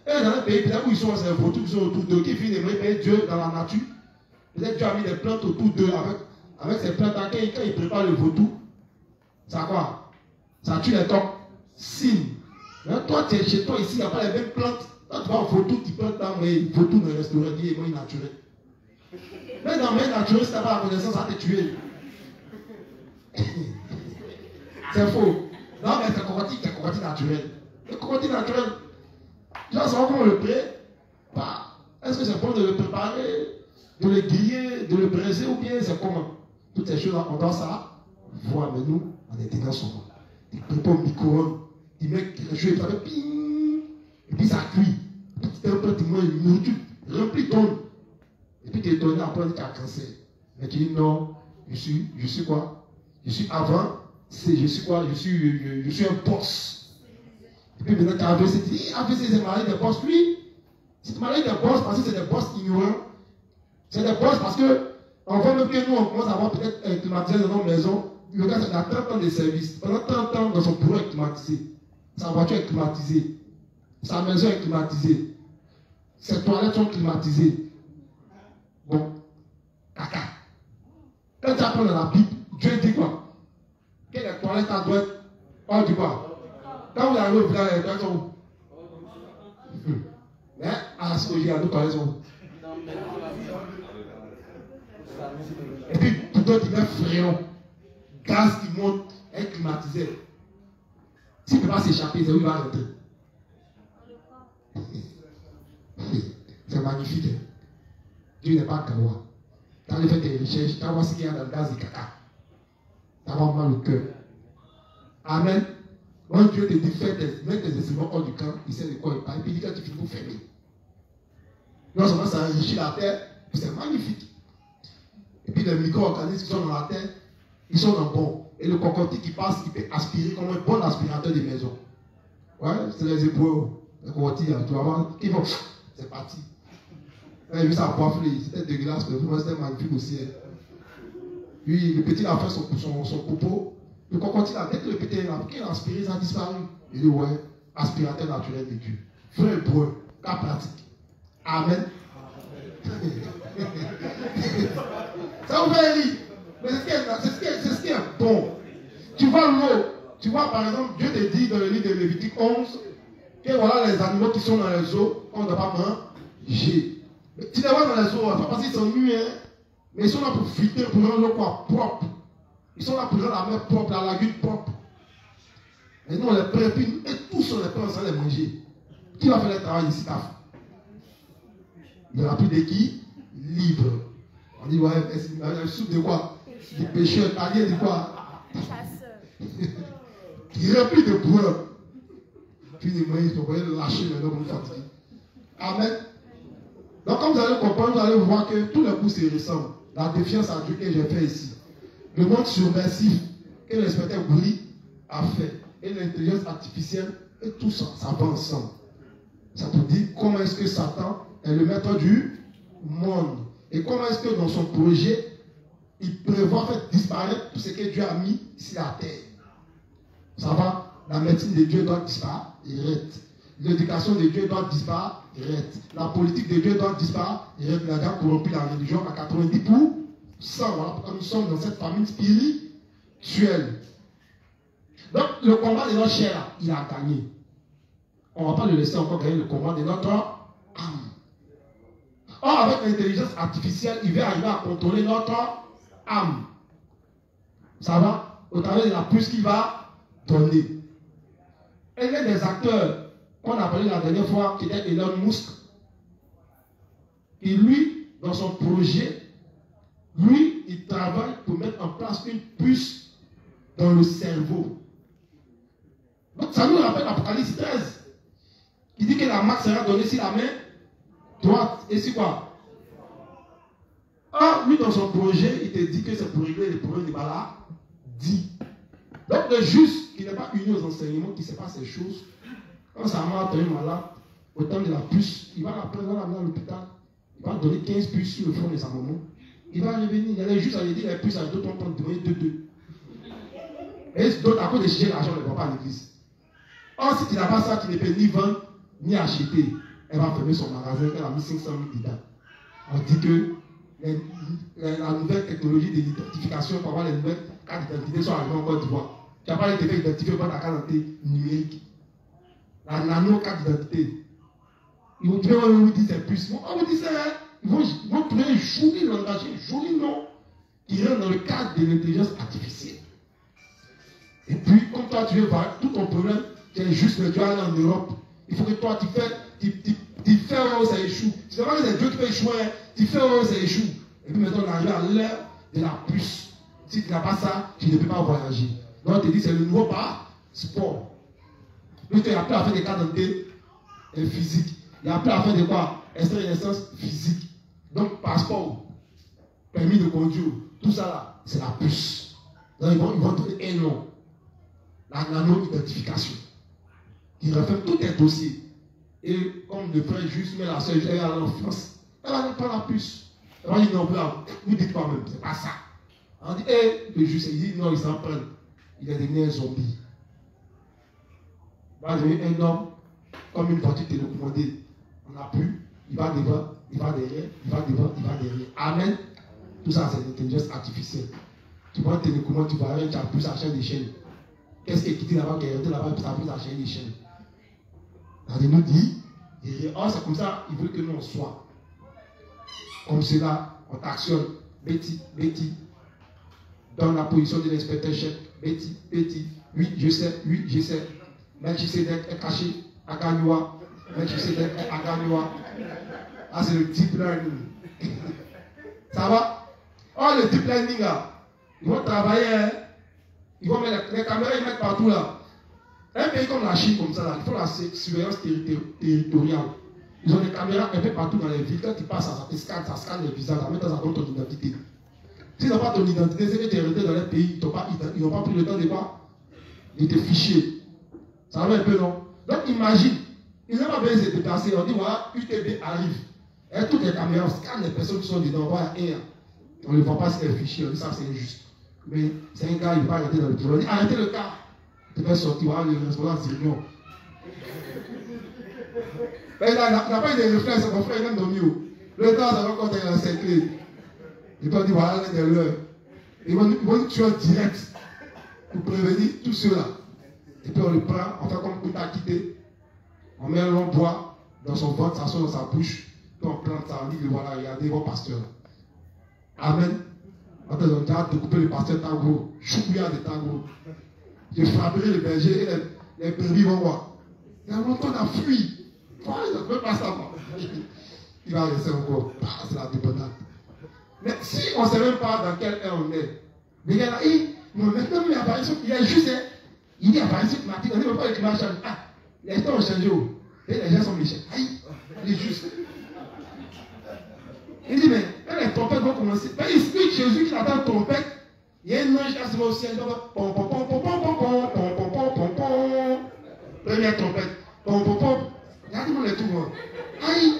Et dans un pays, peut-être où ils sont, c'est il faut tout, ils sont autour d'eux, qui finissent d'aimer Dieu dans la nature. Peut-être Dieu a mis des plantes autour d'eux, avec ces plantes-là, quand ils préparent le vautour, ça quoi? Ça tue les toxines. Mais toi, tu es chez toi, ici, il n'y a pas les mêmes plantes. Quand tu vas au vautour, tu plantes dans le vautour dans le restaurant, il est moins naturel. Mais dans le naturel, si tu n'as pas la connaissance, ça va te tuer. C'est faux. Non, mais c'est cocotier naturel. Le cocotier naturel, tu vas savoir comment le préparer. Est-ce que c'est bon de le préparer, de le griller, de le braiser ou bien c'est comment? Toutes ces choses-là, on doit ça voir. Mais nous, on est dedans souvent. Tu prépares au micro-ondes, tu mets quelque chose, ça fait ping, et puis ça cuit. Tu un peu, tu manges une nourriture remplie d'ondes. Et puis tu es étonné après tu as cancer. Mais tu dis non, je suis quoi? Je suis avant, je suis quoi? Je suis un boss. Et puis maintenant tu as AVC, tu dis AVC c'est maladie des boss, lui. C'est malgré des boss parce que c'est des boss ignorants. C'est des boss parce que on voit même que nous, on commence à avoir peut-être climatisé dans nos maisons. Le gars, il a 30 ans de service. Pendant 30 ans, dans son bureau est climatisé. Sa voiture est climatisée. Sa maison est climatisée. Ses toilettes sont climatisées. Bon, caca. Quand tu apprends dans la Bible, Dieu dit quoi? Que les toilettes à droite, on dit quoi? Quand vous arrivez au village, les toilettes sont où? Mais à la psychologie, il y a deux toilettes sont où? Et puis, pour d'autres, il met fréon. Gaz qui monte, est climatisé. S'il ne peut pas s'échapper, c'est où il va rentrer. C'est magnifique. Hein? Dieu n'est pas Kawa. Tu as fait tes recherches, tu vas voir ce qu'il y a dans le gaz de caca. Tu vas avoir mal au cœur. Amen. Quand Dieu te dit, mets tes instruments hors du camp, il sait de quoi il parle. Et puis il dit quand tu finis pour fermer. Non seulement ça enrichit la terre, c'est magnifique. Et puis les micro-organismes qui sont dans la terre, ils sont dans bon. Et le cocotier qui passe, il peut aspirer comme un bon aspirateur de maison. Ouais, c'est les Hébreux. Les cocotiers, tu vas voir, qui vont. C'est parti. J'ai vu ça poifler, c'était dégueulasse, mais vraiment c'était magnifique aussi. Lui, le petit a fait son copeau. Le cocotier, dès que le petit a aspiré, ça a disparu. Il dit, ouais, aspirateur naturel de Dieu. Frère hébreu, cas pratique. Amen. Ça vous fait rire. Mais c'est ce qui est bon. Tu vois l'eau. Tu vois, par exemple, Dieu te dit dans le livre de Lévitique 11 que voilà les animaux qui sont dans les eaux, on ne doit pas manger. Tu les vois dans les eaux, pas parce qu'ils s'ennuient, hein, mais ils sont là pour filtrer, pour rendre l'eau quoi, propre. Ils sont là pour rendre la mer propre, la lagune propre. Et nous, on les prend, et tous on les prend sans les manger. Qui va faire le travail ici, taf? Il n'y aura plus d'équilibre. On dit, ouais, elle soupe de quoi? Des pêcheurs, alliés de quoi? Il n'y aura plus de bois. Puis les maïs, on va les lâcher maintenant pour nous fatiguer. Amen. Donc, comme vous allez comprendre, vous allez voir que tous les coups se ressemblent. La défiance à Dieu que j'ai fait ici. Le monde subversif que l'inspecteur Bouli a fait. Et l'intelligence artificielle, et tout ça, ça va ensemble. Ça te dit comment est-ce que Satan est le maître du monde. Et comment est-ce que dans son projet, il prévoit faire disparaître tout ce que Dieu a mis sur la terre. Ça va? La médecine de Dieu doit disparaître. L'éducation de Dieu doit disparaître. La politique de Dieu doit disparaître. Il a corrompu la religion à 90%. Voilà pourquoi nous sommes dans cette famille spirituelle. Donc, le combat de notre chair, il a gagné. On ne va pas le laisser encore gagner le combat de notre âme. Or, avec l'intelligence artificielle, il va arriver à contrôler notre âme. Ça va? Au travers de la puce qu'il va donner. Et il y a des acteurs qu'on a appelé la dernière fois, qui était Elon Musk. Et lui, dans son projet, lui, il travaille pour mettre en place une puce dans le cerveau. Donc, ça nous rappelle l'Apocalypse 13. Il dit que la marque sera donnée sur la main droite. Et c'est quoi? Or, lui, dans son projet, il te dit que c'est pour régler les problèmes de maladie. Donc, le juste qui n'est pas uni aux enseignements, qui ne sait pas ces choses, quand sa mère a un malade, au temps de la puce, il va la prendre, il va l'amener à l'hôpital, il va donner 15 puces sur le front de sa maman. Il va revenir, il y a les justes à lui dire les puces à d'autres, on peut donner 2. Et d'autres, à cause de chercher l'argent, ne vont pas à l'église. Or, si tu n'as pas ça, tu ne peux ni vendre, ni acheter. Elle va fermer son magasin, elle a mis 500 000 dedans. On dit que la nouvelle technologie de l'identification pour avoir les nouvelles cartes d'identité sont arrivées en Côte d'Ivoire. Tu n'as pas été fait identifier par ta carte d'identité numérique. La nano carte d'identité. Ils vont trouver, on vous dit c'est plus. On vous dit ça, ils vont trouver un joli langage, un joli nom qui rentre dans le cadre de l'intelligence artificielle. Et puis, comme toi, tu veux voir tout ton problème, tu es juste que tu vas aller en Europe. Il faut que toi, tu fais où ça échoue. Tu ne sais pas que c'est Dieu qui fait échouer, tu fais où ça échoue. Et puis maintenant, on arrive à l'heure de la puce. Si tu n'as pas ça, tu ne peux pas voyager. Donc, on te dit c'est le nouveau passeport. Lui, tu as appris à faire des cartes d'identité physiques. Il a appris à faire de quoi? Extrait de naissance physique. Donc, passeport, permis de conduire, tout ça là, c'est la puce. Donc, ils vont donner un nom. La nano-identification. Qui referme tous tes dossiers. Et comme le frère juste met la soeur, elle va aller en France. Elle va aller prendre la puce. Elle va dire non, vous dites pas même, c'est pas ça. On dit, le juste, il dit non, il s'en prend. Il est devenu un zombie. Il va devenir un homme comme une voiture télécommandée. On n'a plus, il va devant, il va derrière, il va devant, il va derrière. Amen. Tout ça, c'est l'intelligence artificielle. Tu vois un télécommande, tu vas rien, tu as plus à chaîne des chaînes. Qu'est-ce qui est quitté là-bas, qui est rentré là-bas, tu as plus à chaîne des chaînes. Il nous dit, oh, c'est comme ça, il veut que nous on soit. Comme cela, on t'actionne. Betty, Betty. Dans la position de l'inspecteur chef. Betty, Betty. Oui, je sais, oui, je sais. Melchisedec est caché. Aganyoa. Melchisedec est Aganyoa. Ah, c'est le deep learning. Ça va? Oh, le deep learning là. Ils vont travailler, hein? Ils vont mettre les caméras, ils mettent partout là. Un pays comme la Chine, comme ça, là, ils font la surveillance territoriale. Ils ont des caméras un peu partout dans les villes. Quand tu passes, ça scanne les visages, ça met ça donne ton identité. S'ils n'ont pas ton identité, c'est que tu es resté dans les pays, ils n'ont pas pris le temps de te ficher. Ça va un peu, non? Donc imagine, ils n'ont pas besoin de se déplacer. On dit, voilà, UTB arrive. Et toutes les caméras scannent les personnes qui sont dedans. Voilà, on ne voit pas si c'est fichier. On dit ça, c'est injuste. Mais c'est un gars, il ne va pas arrêter dans le bureau. On dit, arrêtez le cas. Tu vas sortir, voilà, le responsable dit non. Mais il n'a pas eu des réflexes, mon frère, il aime dormir. Le temps, ça va quand il a encerclé. Il va dire, voilà, l'un des leurs. Ils vont nous tuer en direct pour prévenir tout cela. Et puis on le prend, on fait comme tout a quitté. On met un long bois dans son ventre, ça sort dans sa bouche. Puis on plante ça, on dit, voilà, regardez vos pasteurs. Amen. On a hâte de couper le pasteur Tango. Choupouillard de Tango. Je frapperai le berger et les brebis vont voir. Il y a longtemps qu'on a fui. Il ne peut pas savoir. Il va rester encore. C'est la débandade. Mais si on ne sait même pas dans quel heure on est, les gars là, maintenant, il apparition, il est juste, il dit apparition climatique, on ne dit même pas le climat change. Ah, les temps ont changé. Et les gens sont méchants. Aïe, il est juste. Il dit, mais quand les trompettes vont commencer, quand il explique Jésus qui attend trompette, il y a une ange qui se met au ciel, il va pom pom pom pom pom pom pom pom pom pom pom. Première trompette, pom pom pom. Regardez-moi les tours. Aïe,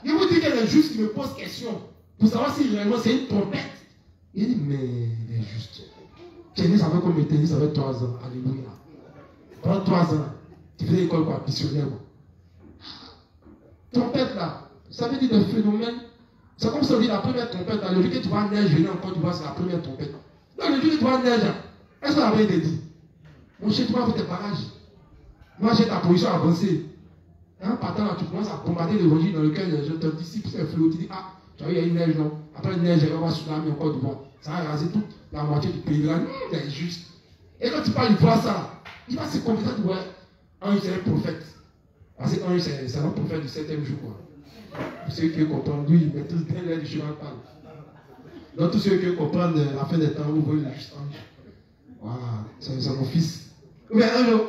il vous dit qu'il y a des justes qui me posent question pour savoir si réellement c'est une trompette. Il dit, mais il est juste. Kenny savait comme était, il savait 3 ans. Alléluia. Pendant 3 ans, tu faisais l'école quoi, missionnaire. Trompette là, ça veut dire des phénomènes. C'est comme si on dit la première trompette, dans le jour que tu vois neige venir encore, tu vois, c'est la première trompette. Dans le jour que tu vois neige, est-ce qu'on avait été dit? Mon chez toi, avec tes barrages. Moi, j'ai ta position avancée. Hein, partant là, tu commences à bombarder l'évangile dans lequel je te disciple, c'est flot. Tu dis, ah, tu vois, il y a une neige, non? Après une neige, il va y avoir tsunami encore devant. Ça va raser toute la moitié du pays là. C'est juste. Et quand tu parles, il voit ça. Il va se convaincre de voir. Un, c'est un prophète. Parce qu'un, c'est un prophète du 7e jour. Quoi. Pour ceux qui comprennent, lui, il maîtrise bien l'air du cheval parle. Donc, tous ceux qui comprennent la fin des temps, vous voyez le juste ange. Voilà, c'est mon fils. Mais un jour,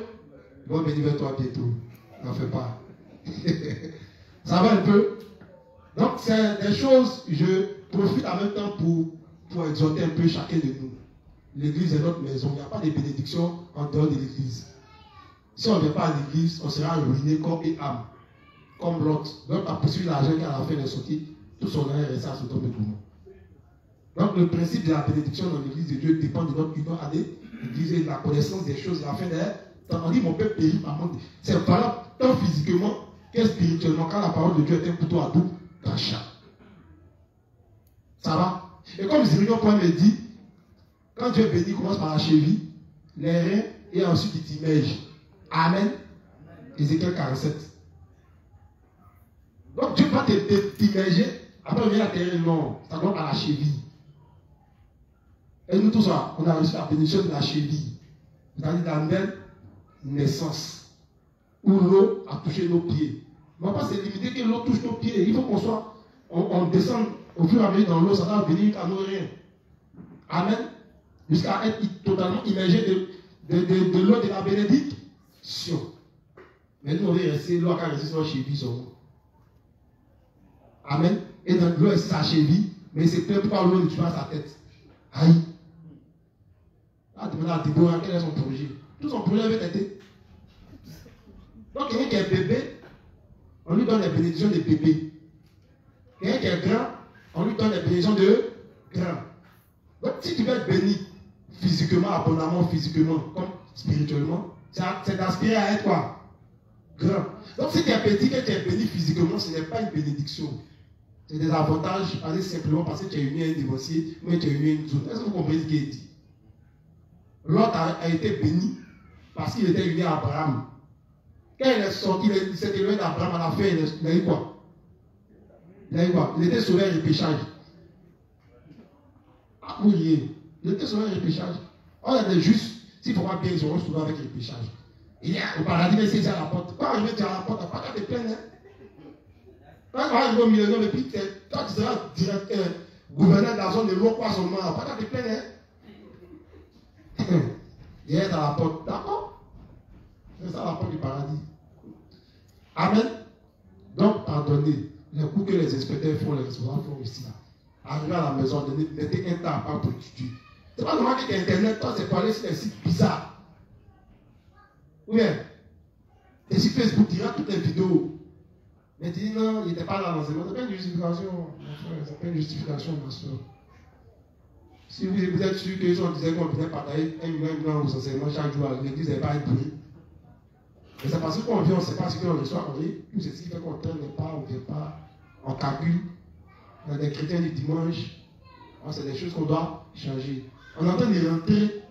il va venir vers toi bientôt. N'en fais pas. Ça va un peu. Donc, c'est des choses, je profite en même temps pour exhorter un peu chacun de nous. L'église est notre maison. Il n'y a pas de bénédiction en dehors de l'église. Si on ne vient pas à l'église, on sera ruiné corps et âme. Comme Lot. Lot a poursuivi l'argent qui à la fin est sorti. Tout son argent est resté à Sodome et Gomorrhe. Donc, le principe de la bénédiction dans l'église de Dieu dépend de notre union à l'église et de la connaissance des choses. À la fin on dit mon peuple périt par manque. C'est valable tant physiquement que spirituellement, quand la parole de Dieu est un couteau à double tranchant. Ça va? Et comme Zérion Point me dit, quand Dieu bénit, commence par la cheville, les reins, et ensuite il t'immerge. Amen. Ézéchiel 47. Donc Dieu va t'immerger, après on vient à terre, non, ça doit par la cheville. Et nous tous, on a reçu la bénédiction de la cheville. C'est-à-dire la même naissance, où l'eau a touché nos pieds. On ne va pas se limiter que l'eau touche nos pieds. Il faut qu'on soit, on descend au fur et à mesure dans l'eau, ça va venir à nos reins. Amen. Jusqu'à être totalement immergé de l'eau de la bénédiction. Mais nous, on veut rester, l'eau a resté sur nos chevilles. Amen. Et dans l'eau, c'est sa cheville, mais c'est plein par l'eau, tu vois sa tête. Aïe. Là, demande à Déborah quel est son projet. Tout son projet avait été. Donc, quelqu'un qui est bébé, on lui donne les bénédictions de bébé. Quelqu'un qui est grand, on lui donne les bénédictions de grand. Donc si tu veux être béni physiquement, abondamment, physiquement, comme spirituellement, c'est d'aspirer à être quoi? Grand. Donc si tu es petit, que tu es béni physiquement, ce n'est pas une bénédiction. C'est des avantages, simplement parce que tu es uni à un divorcé, mais tu es uni à une zone. Est-ce que vous comprenez ce qu'il dit? Lot a été béni parce qu'il était uni à Abraham. Quand il est sorti, il s'est éloigné d'Abraham, à la fin, il a eu quoi? Il a eu quoi? Il était sauvé à repêchage. Ah oui, il était sauvé à repêchage. On a des justes, s'il ne faut pas bien, ils seront sauvés avec repêchage. Il y a au paradis, mais c'est à la porte. Quand arrivé à la porte, tu n'as pas qu'à te plaindre. Quand tu vas arriver au millionnaire, et puis toi tu seras gouverneur de la zone de l'eau, quoi seulement, pas qu'à te plaindre. Il est à la porte, d'accord? C'est ça la porte du paradis. Amen. Donc, pardonnez. Les coups que les inspecteurs font, les responsables font ici. Arrivez à la maison, mettez un temps à part pour étudier. C'est pas normal que Internet, toi, c'est pour aller sur des sites bizarres. Ou bien, et sur Facebook, tu regardes toutes les vidéos. Mais tu dis non, il n'était pas là dans ce monde. C'est pas une justification, mon frère. C'est pas une justification, ma soeur. Si vous êtes sûr qu'ils ont disait qu'on venait partager 1 million aux enseignements chaque jour à l'église, elle n'est pas bruit. Mais c'est parce qu'on vient, on ne sait pas ce qu'on reçoit, on dit, tout ceci fait qu'on ne traîne pas, on ne vient pas, on calcule. On a des chrétiens du dimanche. C'est des choses qu'on doit changer. On est en train de rentrer,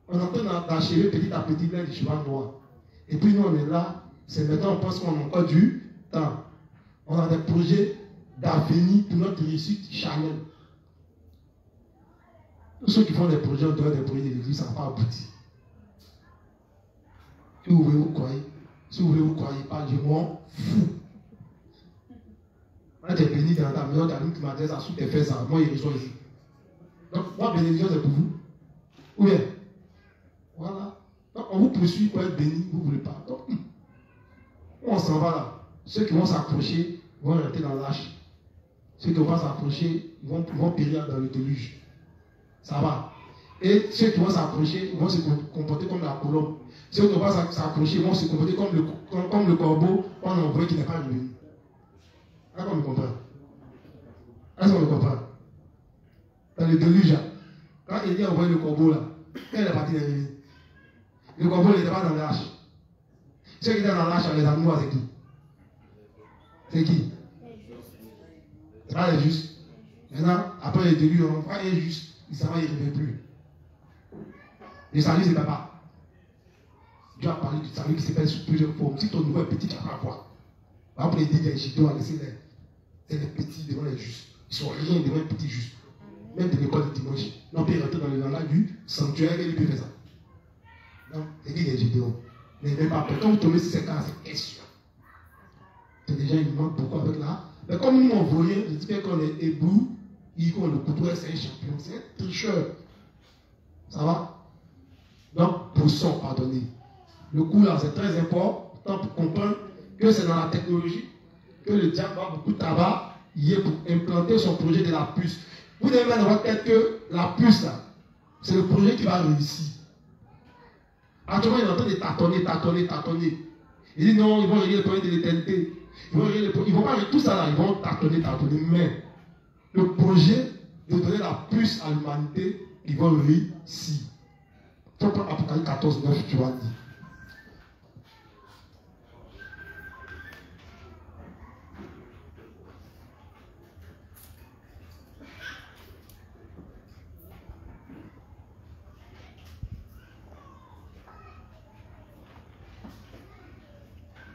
on est en train d'achever petit à petit les chevaux noirs. Et puis nous, on est là, c'est maintenant, on pense qu'on a encore du temps. On a des projets d'avenir pour notre réussite Chanel. Tous ceux qui font des projets en dehors des projets de l'église, ça n'a pas abouti. Si vous voulez, vous croyez. Si vous voulez, vous ne croyez pas, je m'en fous. Quand tu es béni dans ta maison, tu as une qui m'adresse à sous tes fesses, moi, il reçoit ici. Donc, moi, bénédiction, c'est pour vous. Ou bien, voilà. Donc, on vous poursuit pour être béni, vous ne voulez pas. Donc, on s'en va là. Ceux qui vont s'accrocher vont rester dans l'âche. Ceux qui vont s'accrocher, ils vont périr dans le déluge. Ça va. Et ceux qui vont s'accrocher, ils vont se comporter comme la colombe. Ceux qui vont s'accrocher, ils vont se comporter comme le corbeau qu'on a envoyé qui n'est pas revenu. Est-ce qu'on me comprend? Est-ce qu'on me comprend? Dans le déluge, quand il dit envoyer le corbeau là, quand il est parti revenu, le corbeau n'était pas dans l'arche. Ceux qui étaient dans l'arche, les amours, c'est qui? C'est qui? C'est pas les justes. Maintenant, après le déluge, on voit les justes. Il s'en va, il ne revient plus. Le salut, c'est papa. Dieu a parlé du salut qui s'appelle sous plusieurs formes. Si ton nouveau est petit, tu vas pas voir. Par exemple, les dégâts, je dois laisser les petits devant les justes. Ils sont rien devant les petits justes. Même de l'école de dimanche. Non, puis rentrer dans le langage du sanctuaire et il peut faire ça. Non, c'est qui les Gédéons? Mais même pas. Quand vous tombez sur ces cas, c'est question. C'est déjà une manque beaucoup avec là. Mais comme nous, on voit rien, je dis qu'on est hébreu. On le couteau, c'est un champion, c'est un tricheur. Ça va? Donc, pour ça, pardonnez. Le coup là, c'est très important pour comprendre que c'est dans la technologie que le diable va beaucoup travailler pour implanter son projet de la puce. Vous devez mettre dans votre tête que la puce là, c'est le projet qui va réussir. Actuellement, il est en train de tâtonner. Il dit non, ils vont régler le problème de l'éternité. Ils vont pas régler tout ça là, ils vont tâtonner. Mais le projet de donner la puce à l'humanité, ils vont réussir. Tu prends Apocalypse 14, 9, tu vas dire.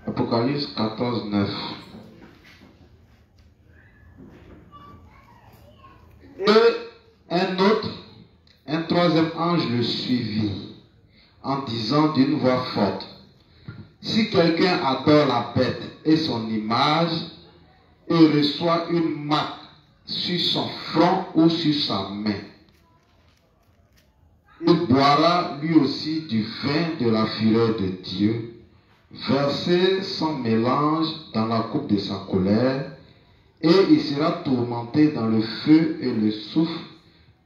Apocalypse 14, 9. Et un troisième ange le suivit, en disant d'une voix forte, si quelqu'un adore la bête et son image, et reçoit une marque sur son front ou sur sa main, il boira lui aussi du vin de la fureur de Dieu, versé sans mélange dans la coupe de sa colère, et il sera tourmenté dans le feu et le soufre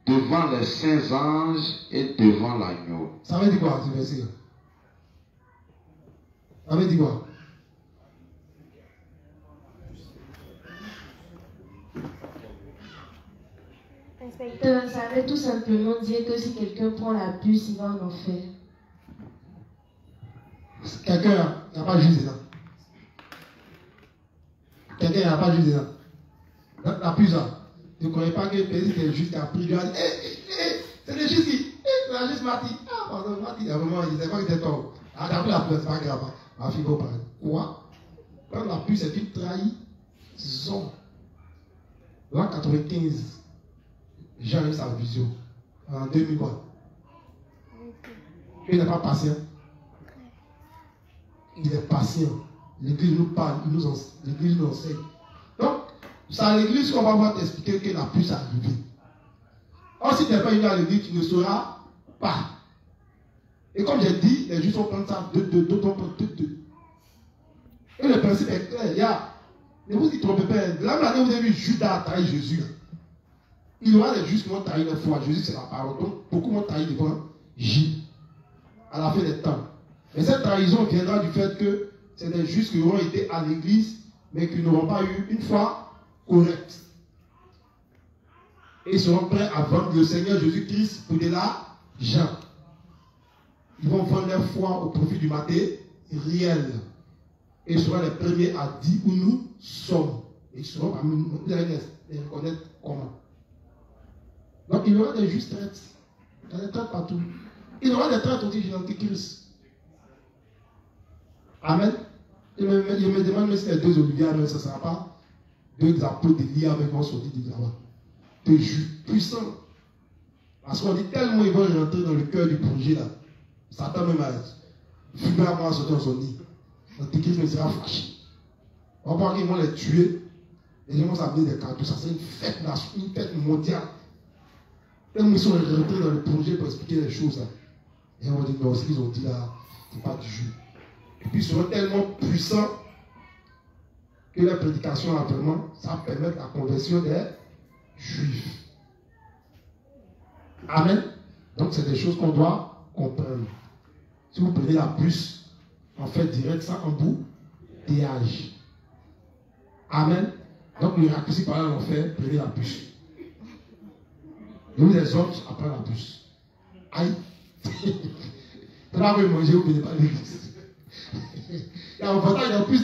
devant les saints anges et devant l'agneau. Ça veut dire quoi, ce verset? Ça veut dire quoi? Inspecteur, ça veut tout simplement dire que si quelqu'un prend la puce, il va en enfer. Quelqu'un n'a pas juste dedans. Quelqu'un n'a pas juste dedans. La puce là. Tu ne connais pas que le président est juste qui a pris, il a dit, c'est le juste qui, c'est la juste Marty. Ah, pardon, Marty, à un moment, il ne savait pas que c'était toi. Ah, t'as pris la puce, c'est pas grave. Ma fille va parler. Quoi? Quand la puce est une trahison. L'an 95, Jean a eu sa vision. En 2000, quoi. Il n'est pas patient. Il est patient. L'église nous parle, l'église nous enseigne. Donc, c'est à l'église qu'on va voir t'expliquer que la puce est arrivée. Or, si tu n'es pas venu à l'église, tu ne sauras pas. Et comme j'ai dit, les Juifs vont prendre ça deux. Et le principe est clair. Ne vous y trompez pas. La même année où vous avez vu Judas trahir Jésus. Il y aura des Juifs qui vont trahir leur foi. Jésus, c'est la parole. Donc, beaucoup vont trahir devant J. À la fin des temps. Mais cette trahison viendra du fait que c'est des Juifs qui auront été à l'église, mais qui n'auront pas eu une foi correcte. Et ils seront prêts à vendre le Seigneur Jésus-Christ pour de l'argent. Ils vont vendre leur foi au profit du matériel. Et ils seront les premiers à dire où nous sommes. Et ils seront parmi nous. Vous allez les reconnaître comment. Donc il y aura des justes traites. Il y a des traites partout. Il y aura des traites aussi chez l'Antichrist. Amen. Il me demande même si les deux Olivier, mais ce ne sera pas deux apôtres d'Élie avec moi sortis du là-bas. Des juifs puissants. Parce qu'on dit tellement ils vont rentrer dans le cœur du projet là. Satan même a fumé à moi sortir dans son nid. L'Antichrist me sera fâché. On va voir qu'ils vont les tuer. Et ils vont s'amener des cadeaux. Ça c'est une fête mondiale. Et ils sont rentrés dans le projet pour expliquer les choses là. Et on va dire non, ce qu'ils ont dit là, ce n'est pas du jeu. Et puis ils seront tellement puissants que la prédication là vraiment, ça permet la conversion des Juifs. Amen. Donc c'est des choses qu'on doit comprendre. Si vous prenez la puce, en fait direct ça embouteillage. Amen. Donc le raccourci par là en fait, prenez la puce. Nous les autres, après la puce. Aïe. Tu vas vous manger, vous ne venez pas l'église. Il y a un avantage en plus.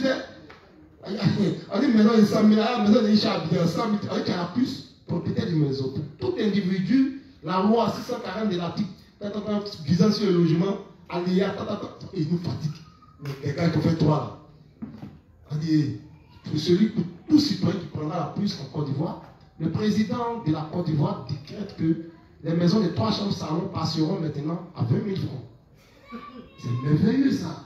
On dit maintenant il y a 100 000, la maison de Richard, il y a 100 000, avec la puce, propriétaire d'une maison. Pour tout individu, la loi 640 de l'article visant sur le logement, aléa, il nous fatigue. Mais quelqu'un qui fait 3 là. On dit, pour tout citoyen qui prendra la puce en Côte d'Ivoire, le président de la Côte d'Ivoire décrète que les maisons de 3 chambres salon passeront maintenant à 20 000 francs. C'est merveilleux ça.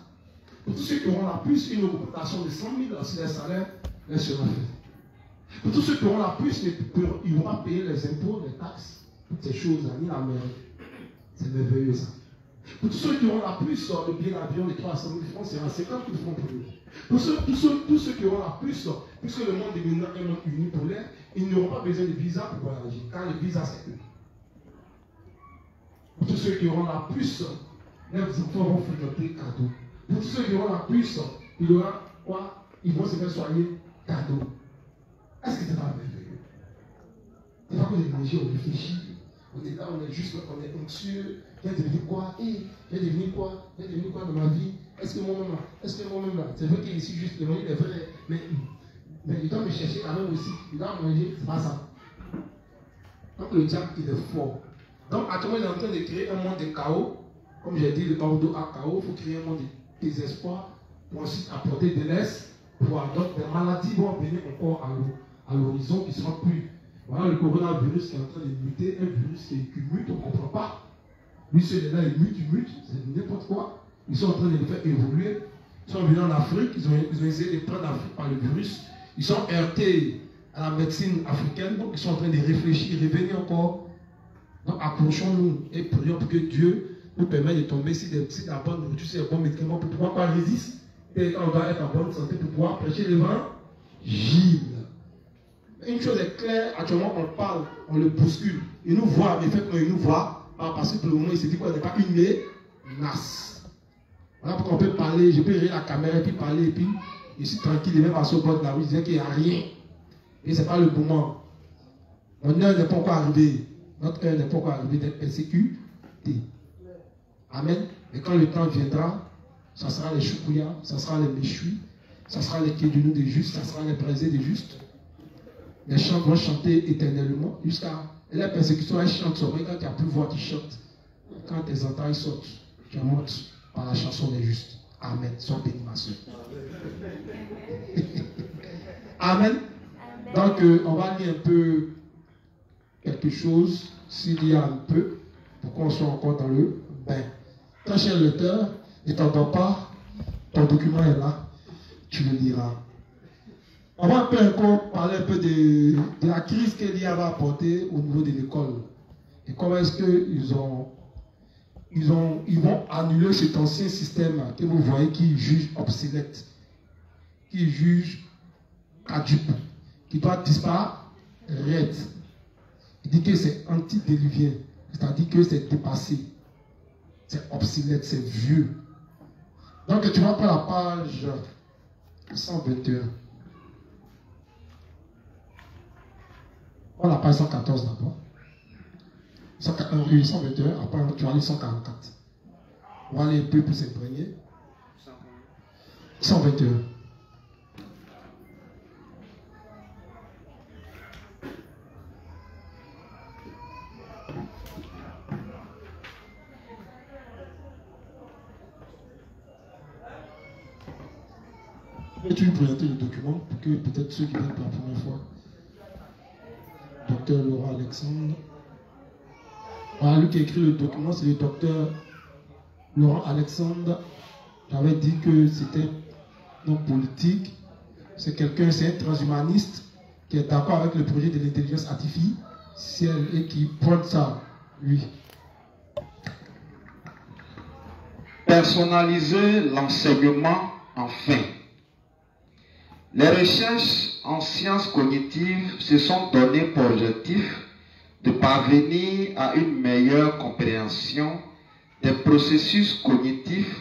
Pour tous ceux qui auront la puce, une augmentation de 100 000 sur les salaires les sera faite. Pour tous ceux qui auront la puce, ils vont pas payer les impôts, les taxes, toutes ces choses-là, ni la mairie. C'est merveilleux ça. Pour tous ceux qui auront la puce, le billet d'avion de 300 000 francs sera 50 000 francs pour eux. Pour tous ceux qui auront la puce, puisque le monde est maintenant un monde uni pour l'air, ils n'auront pas besoin de visa pour voyager, car le visa c'est eux. Pour tous ceux qui auront la puce, leurs enfants vont fréquenter cadeau. Pour tous ceux qui auront la puce, il y aura quoi? Ils vont se faire soigner cadeau. Est-ce que c'est pas merveilleux? C'est pas qu'on est mangé, on réfléchit. On est là, on est juste, on est anxieux. J'ai devenu quoi? J'ai devenu quoi? J'ai devenu quoi dans ma vie? Est-ce que moi-même là? C'est vrai qu'ici, juste le monde est vrai. Mais il doit me chercher quand même aussi. Il doit manger, c'est pas ça. Donc le diable, il est fort. Donc actuellement, il est en train de créer un monde de chaos. Comme j'ai dit, le Bordeaux à chaos, il faut créer un monde de désespoir pour ensuite apporter de l'espoir. Donc des maladies vont venir encore à l'horizon qui ne seront plus. Voilà le coronavirus qui est en train de muter, un virus qui mute, on ne comprend pas. Lui, celui-là, il mute, c'est n'importe quoi. Ils sont en train de le faire évoluer. Ils sont venus en Afrique, ils ont essayé de prendre l'Afrique par le virus. Ils sont heurtés à la médecine africaine, donc ils sont en train de réfléchir, revenir encore. Donc accrochons-nous et prions pour que Dieu nous permette de tomber sur la bonne nourriture, sur les bons médicaments pour pouvoir pas résister. Et on doit être en bonne santé pour pouvoir prêcher l'évangile. Une chose est claire, actuellement on parle, on le bouscule. Il nous voit, mais fait qu'il nous voit, parce que pour le moment il se dit qu'on n'est pas une menace. Voilà pourquoi on peut parler, je peux rire la caméra et puis parler, et puis je suis tranquille, et même à ce bord de la rue, je disais qu'il n'y a rien. Et ce n'est pas le moment. Mon heure n'est pas encore arrivée. Notre heure n'est pas encore arrivée d'être persécuté. Amen. Mais quand le temps viendra, ça sera les choukouya, ça sera les méchouis, ça sera les kédounou des justes, ça sera les braisés des justes. Les chants vont chanter éternellement jusqu'à la persécution. Elle chante sur quand tu n'as plus voix, tu chantes. Quand tes entrailles sautent, tu montes par la chanson des justes. Amen. Sois béni, ma soeur. Amen. Donc, on va lire un peu quelque chose, s'il y a un peu, pour qu'on soit encore dans le bain. Très cher lecteur, ne t'endors pas, ton document est là, tu le liras. On va un peu encore parler un peu de la crise que l'IA va apporter au niveau de l'école. Et comment est-ce qu'ils vont annuler cet ancien système que vous voyez qui juge obsolète, qui juge caduque, qui doit disparaître. Il dit que c'est antidéluvien, c'est-à-dire que c'est dépassé, c'est obsolète, c'est vieux. Donc tu vas prendre la page 121. On la page 114 d'abord. 121, après tu vas aller 144. On va aller un peu plus imprégné. 121. Tu lui présenter le document pour que peut-être ceux qui viennent pour la première fois. Docteur Laurent Alexandre. Voilà, lui qui a écrit le document, c'est le docteur Laurent Alexandre. J'avais dit que c'était non politique. C'est quelqu'un, c'est un transhumaniste qui est d'accord avec le projet de l'intelligence artificielle et qui prône ça, lui. Personnaliser l'enseignement enfin. Les recherches en sciences cognitives se sont données pour objectif de parvenir à une meilleure compréhension des processus cognitifs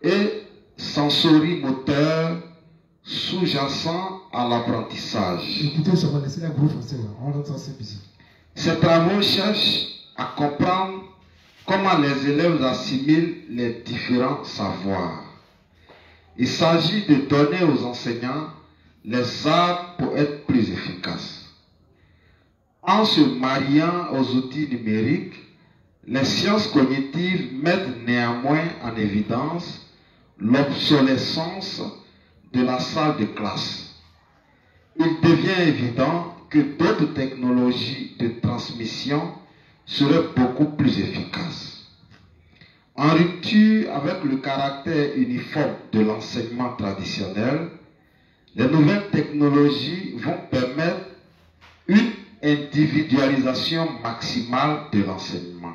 et sensorimoteurs sous-jacents à l'apprentissage. Écoutez, ça va laisser la gros français, on entend ça ici. Ces travaux cherchent à comprendre comment les élèves assimilent les différents savoirs. Il s'agit de donner aux enseignants les armes pour être plus efficaces. En se mariant aux outils numériques, les sciences cognitives mettent néanmoins en évidence l'obsolescence de la salle de classe. Il devient évident que d'autres technologies de transmission seraient beaucoup plus efficaces. En rupture avec le caractère uniforme de l'enseignement traditionnel, les nouvelles technologies vont permettre une individualisation maximale de l'enseignement.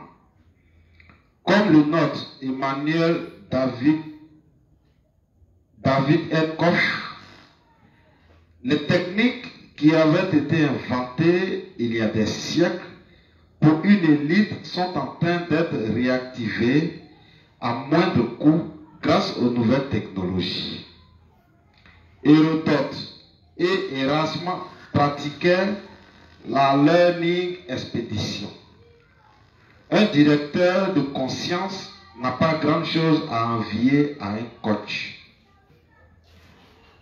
Comme le note Emmanuel David N. Koch, les techniques qui avaient été inventées il y a des siècles pour une élite sont en train d'être réactivées à moindre coût grâce aux nouvelles technologies. Hérodote et Erasme pratiquaient la learning expedition. Un directeur de conscience n'a pas grand-chose à envier à un coach.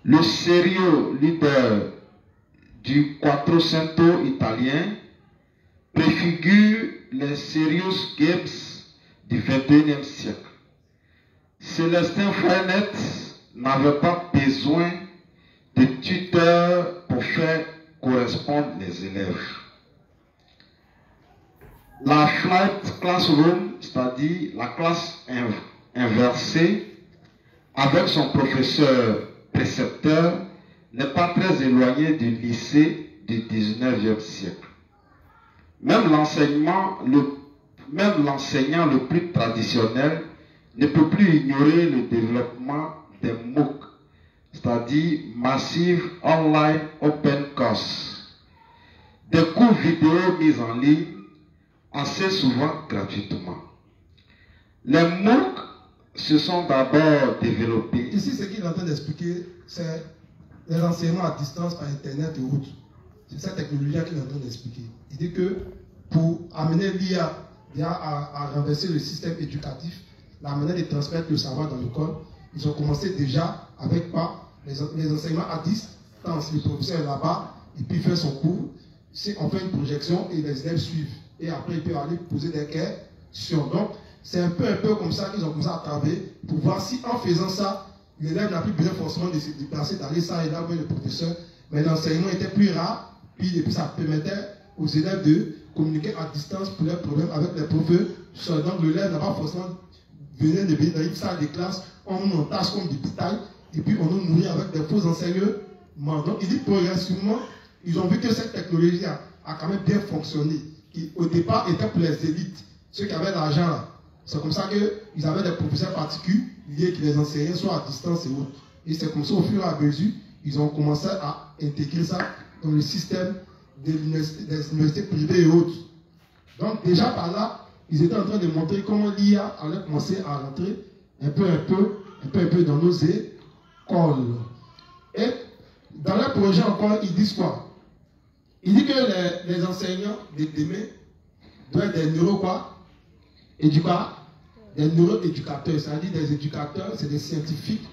Le sérieux leader du Quattrocento italien préfigure les Serious Games du XXIe siècle. Célestin Freinet n'avait pas besoin de tuteurs pour faire correspondre les élèves. La flight classroom, c'est-à-dire la classe inversée, avec son professeur précepteur, n'est pas très éloignée du lycée du 19e siècle. Même l'enseignant le plus traditionnel ne peut plus ignorer le développement des MOOC, c'est-à-dire Massive Online Open Course, des cours vidéo mis en ligne assez souvent gratuitement. Les MOOC se sont d'abord développés. Ici, ce qu'il est en train d'expliquer, c'est les enseignements à distance par Internet et autres. C'est cette technologie technologie qu'il est en train d'expliquer. Il dit que pour amener l'IA à renverser le système éducatif, la manière de transmettre le savoir dans l'école, ils ont commencé déjà avec quoi? Les enseignements à distance. Le professeur est là-bas, et puis il fait son cours. On fait une projection et les élèves suivent. Et après, il peut aller poser des questions. Donc, c'est un peu comme ça qu'ils ont commencé à travailler pour voir si en faisant ça, l'élève n'a plus besoin forcément de se déplacer, d'aller ça et là avec le professeur. Mais l'enseignement était plus rapide et puis ça permettait aux élèves de communiquer à distance pour leurs problèmes avec les professeurs. Donc, l'élève n'a pas forcément besoin de venir dans une salle de classe, on nous entasse comme des bétails et puis on nous nourrit avec des faux enseignements. Donc, il dit progressivement, ils ont vu que cette technologie a quand même bien fonctionné. Qui, au départ, était pour les élites, ceux qui avaient l'argent là. C'est comme ça qu'ils avaient des professeurs particuliers qui les enseignaient, soit à distance et autres. Et c'est comme ça, au fur et à mesure, ils ont commencé à intégrer ça dans le système des universités privées et autres. Donc, déjà par là, ils étaient en train de montrer comment l'IA allait commencer à rentrer un peu dans nos écoles. Et dans leur projet encore, ils disent quoi? Il dit que les enseignants de demain doivent être des des neuroéducateurs, c'est-à-dire des éducateurs, c'est des scientifiques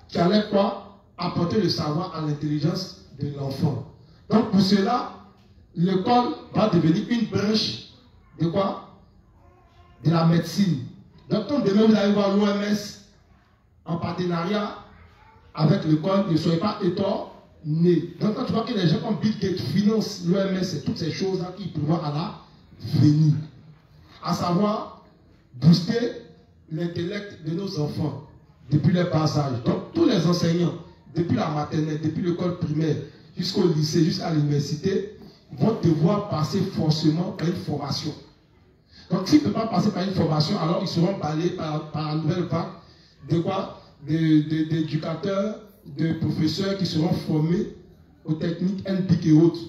qui allaient quoi? Apporter le savoir à l'intelligence de l'enfant. Donc pour cela, l'école va devenir une branche de quoi? De la médecine. Donc quand demain vous allez voir l'OMS en partenariat avec l'école, ne soyez pas étonnés. Donc quand tu vois que les gens comme Bill Gates financent l'OMS et toutes ces choses-là qui prévoient à l'avenir, à savoir booster l'intellect de nos enfants depuis leur passage. Donc tous les enseignants, depuis la maternelle, depuis l'école primaire, jusqu'au lycée, jusqu'à l'université, vont devoir passer forcément par une formation. Donc s'ils ne peuvent pas passer par une formation, alors ils seront balayés par la nouvelle vague de quoi? D'éducateurs, de professeurs qui seront formés aux techniques NPIC et autres.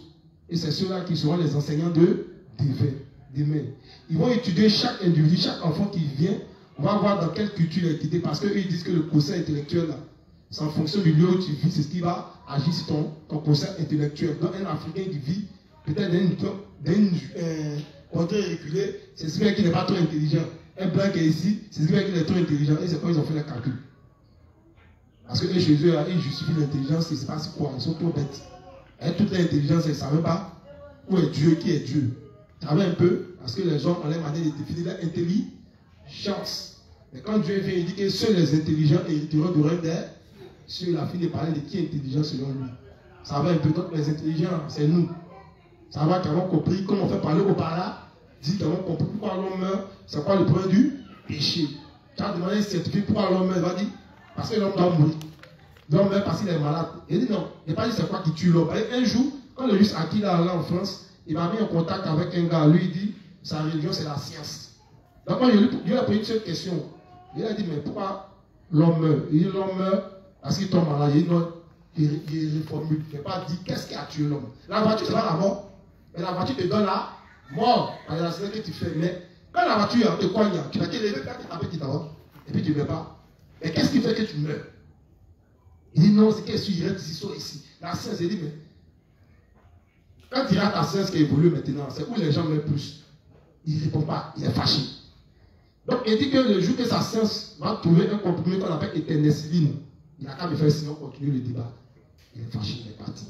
Et c'est ceux-là qui seront les enseignants de demain. Ils vont étudier chaque individu, chaque enfant qui vient. On va voir dans quelle culture il est étudié, parce qu'ils disent que le quotient intellectuel, là, c'est en fonction du lieu où tu vis, c'est ce qui va agir sur ton quotient intellectuel. Donc un Africain qui vit peut-être dans une contrée reculée, c'est ce qui n'est pas trop intelligent. Un blanc qui est ici, c'est ce qui est trop intelligent. Et c'est quand ils ont fait les calculs. Parce que chez eux, ils justifient l'intelligence, ils ne savent pas c'est quoi, ils sont trop bêtes. Et toute l'intelligence, ils ne savent pas où est Dieu, qui est Dieu. Travaille un peu, parce que les gens ont leur manière de définir leur intelligence. Mais quand Dieu vient, il dit que seuls les intelligents hériteront du règne des cieux. La fille de parler de qui est intelligent selon lui. Ça va un peu, donc les intelligents, c'est nous. Ça va qu'avons compris, comme on fait parler au paradis, dit qu'avons compris pourquoi l'homme meurt, c'est quoi le point du péché. Tu as demandé un scientifique pourquoi l'homme meurt, il va dire, parce que l'homme doit mourir. L'homme meurt parce qu'il est malade. Il dit non, il n'a pas dit c'est quoi qui tue l'homme. Un jour, quand le juge Aki là en France, il m'a mis en contact avec un gars, lui il dit, sa religion c'est la science. Donc moi je lui ai posé une seule question. Il a dit, mais pourquoi l'homme meurt? Il dit, l'homme meurt parce qu'il tombe malade. Il dit, non, il reformule. Il n'a pas dit, qu'est-ce qui a tué l'homme? La voiture, c'est pas la mort. Mais la voiture te donne la mort. Par la que tu fais. Mais quand la voiture te cogne, tu vas te lever, et puis tu ne meurs pas. Mais qu'est-ce qui fait que tu meurs? Il dit, non, c'est qu'elle suit, il reste ici, soit ici. La science, il dit, mais quand il y a la science qui évolue maintenant, c'est où les gens meurent plus. Il ne répond pas, il est fâché. Donc il dit que le jour que sa science va trouver un comprimé qu'on appelle éterniciline, il n'a qu'à me faire sinon continuer le débat. Il est fâché, il est parti.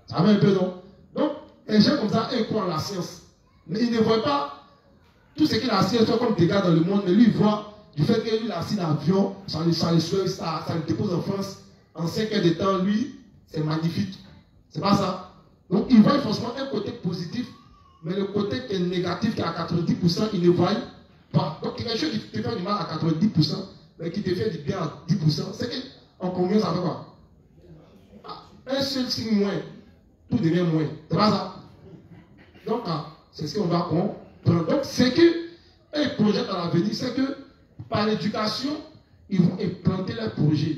Ça va un peu, non? Donc, les gens comme ça, ils croient en la science. Mais ils ne voient pas tout ce que la science fait comme dégâts dans le monde, mais lui, il voit du fait que lui, il a assis dans l'avion, ça le dépose en France, en 5 heures de temps, lui, c'est magnifique. C'est pas ça. Donc, il voit forcément un côté positif, mais le côté qui est négatif, qui est à 90%, il ne voit pas. Donc, quelque chose qui te fait du mal à 90%, mais qui te fait du bien à 10%, c'est qu'en combien ça fait quoi? Un seul signe moins, tout devient moins. C'est pas ça. Donc, c'est ce qu'on va comprendre. Donc, c'est que, un projet à l'avenir, c'est que, par l'éducation, ils vont implanter leurs projets.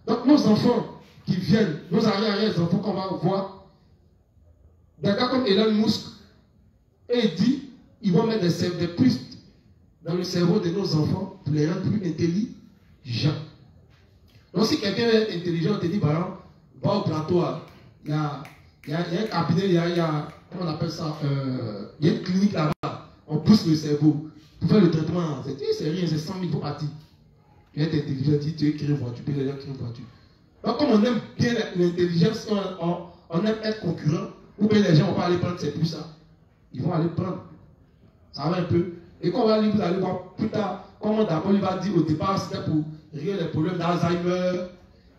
Donc, nos enfants qui viennent, nos arrière-enfants qu'on va voir, des gars comme Elon Musk, et il dit, ils vont mettre des puces dans le cerveau de nos enfants pour les rendre plus intelligents. Donc, si quelqu'un est intelligent, on te dit, par exemple, va au plateau, il y a Il y a un cabinet, il y a comment on appelle ça, il y a une clinique là-bas, on pousse le cerveau pour faire le traitement. C'est rien, c'est 100 000 pour partir. Tu es intelligent, tu écris une voiture, tu peux les écrire une voiture. Donc, comme on aime bien l'intelligence, on aime être concurrent, ou bien les gens vont pas aller prendre, c'est plus ça. Ils vont aller prendre. Ça va un peu. Et quand on va aller, vous allez voir plus tard, comment d'abord il va dire au départ, c'était pour régler les problèmes d'Alzheimer,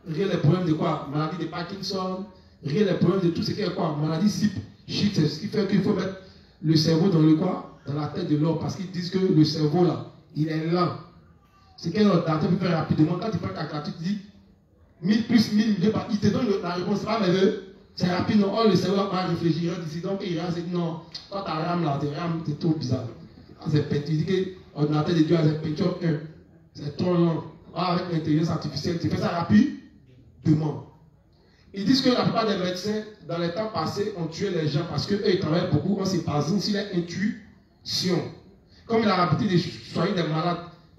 régler les problèmes de quoi? Maladie de Parkinson, régler les problèmes de tout ce qui est quoi? Maladie SIP, shit, c'est ce qui fait qu'il faut mettre le cerveau dans le quoi? Dans la tête de l'homme, parce qu'ils disent que le cerveau là, il est lent. C'est qu'un ordinateur peut faire rapidement. Quand tu prends ta calculatrice, tu dis 1000 plus 1000, il te donne la réponse, c'est pas merveilleux. C'est rapide, non? Oh, le cerveau va réfléchir d'ici. Donc, il va se dire non, quand ta RAM là, c'est trop bizarre. C'est tu dis que l'ordinateur de Dieu a un Pentium 1. C'est trop lent. Ah, avec l'intelligence artificielle, tu fais ça rapidement. Ils disent que la plupart des médecins, dans les temps passés, ont tué les gens parce qu'eux, ils travaillent beaucoup. On s'est basé sur l'intuition. Comme il a l'habitude de soigner des malades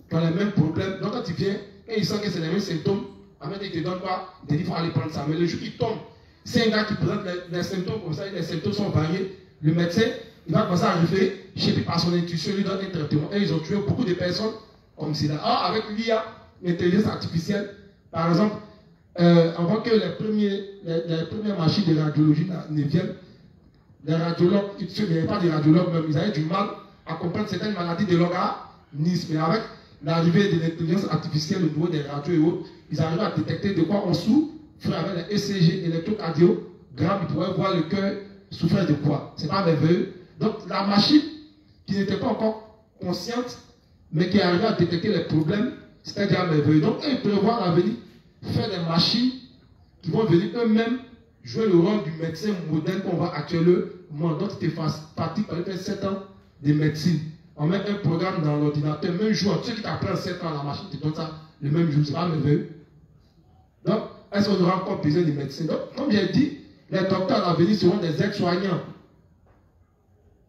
qui ont les mêmes problèmes. Donc, quand tu viens, et il sent que c'est les mêmes symptômes, il te donne quoi? Il te dit qu'il faut aller prendre ça. Mais le jour qu'il tombe, c'est un gars qui présente les symptômes comme ça, les symptômes sont variés. Le médecin, il va commencer à réfléchir par son intuition, il lui donne un traitement. Et ils ont tué beaucoup de personnes comme cela. Ah, avec l'IA, l'intelligence artificielle, par exemple, avant que les premières machines de radiologie ne viennent, les radiologues, il n'y avait pas de radiologues même, ils avaient du mal à comprendre certaines maladies de l'organisme. Mais avec l'arrivée de l'intelligence artificielle au niveau des radios et autres, ils arrivent à détecter de quoi on souffre. Avec les ECG, électrocardiogramme, ils pourraient voir le cœur souffrir de quoi. C'est pas merveilleux. Donc la machine qui n'était pas encore consciente, mais qui arrivait à détecter les problèmes, c'était déjà merveilleux. Donc ils prévoient à venir faire des machines qui vont venir eux-mêmes jouer le rôle du médecin moderne qu'on voit actuellement. Donc c'était pratique pendant 7 ans de médecine. On met un programme dans l'ordinateur, même jour, ceux qui t'apprennent 7 ans, la machine te donne ça le même jour. C'est pas merveilleux. Donc, est-ce qu'on aura encore besoin de médecins? Donc, comme j'ai dit, les docteurs à venir seront des aides-soignants.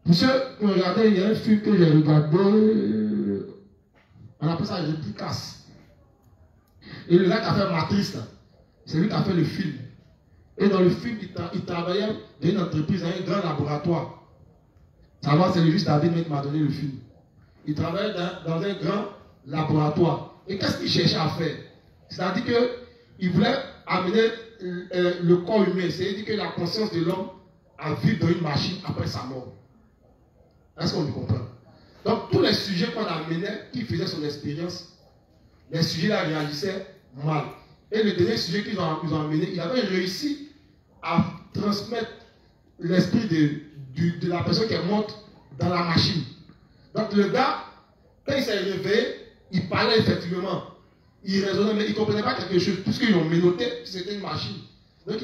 Pour ceux qui ont regardé, il y a un film que j'ai regardé, on appelle ça Réplicas. Et le gars qui a fait Matrice, c'est lui qui a fait le film. Et dans le film, il travaillait dans une entreprise, dans un grand laboratoire. Ça va, c'est le juste David qui m'a donné le film. Il travaillait dans un grand laboratoire. Et qu'est-ce qu'il cherchait à faire? C'est-à-dire qu'il voulait amener le corps humain, c'est-à-dire que la conscience de l'homme à vivre dans une machine après sa mort. Est-ce qu'on me comprend? Donc tous les sujets qu'on amenait, qui faisaient son expérience, les sujets-là réagissaient mal. Et le dernier sujet qu'ils ont amené, il avait réussi à transmettre l'esprit de la personne qui est morte dans la machine. Donc le gars, quand il s'est réveillé, il parlait effectivement. Il raisonnait, mais il ne comprenait pas quelque chose, puisqu'ils ont menotté, c'était une machine. Donc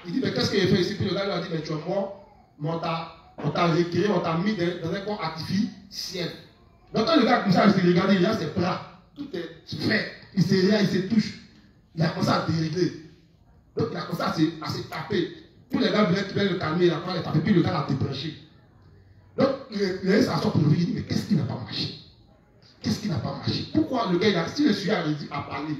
il dit, mais qu'est-ce qu'il a fait ici? Puis le gars lui a dit, mais tu es mort, mais on t'a récréé, on t'a mis dans un corps artificiel. Donc quand le gars comme ça, il s'est regardé, il a ses bras, tout est fait, il se regarde, il se touche. Il a commencé à dérégler. Donc il a commencé à se taper. Tous les gars voulaient le calmer, il a commencé à taper, puis le gars l'a débranché. Donc il a s'asseoir pour le dire, mais qu'est-ce qui n'a pas marché? Qu'est-ce qui n'a pas marché? Pourquoi le gars, si le sujet a réussi à parler,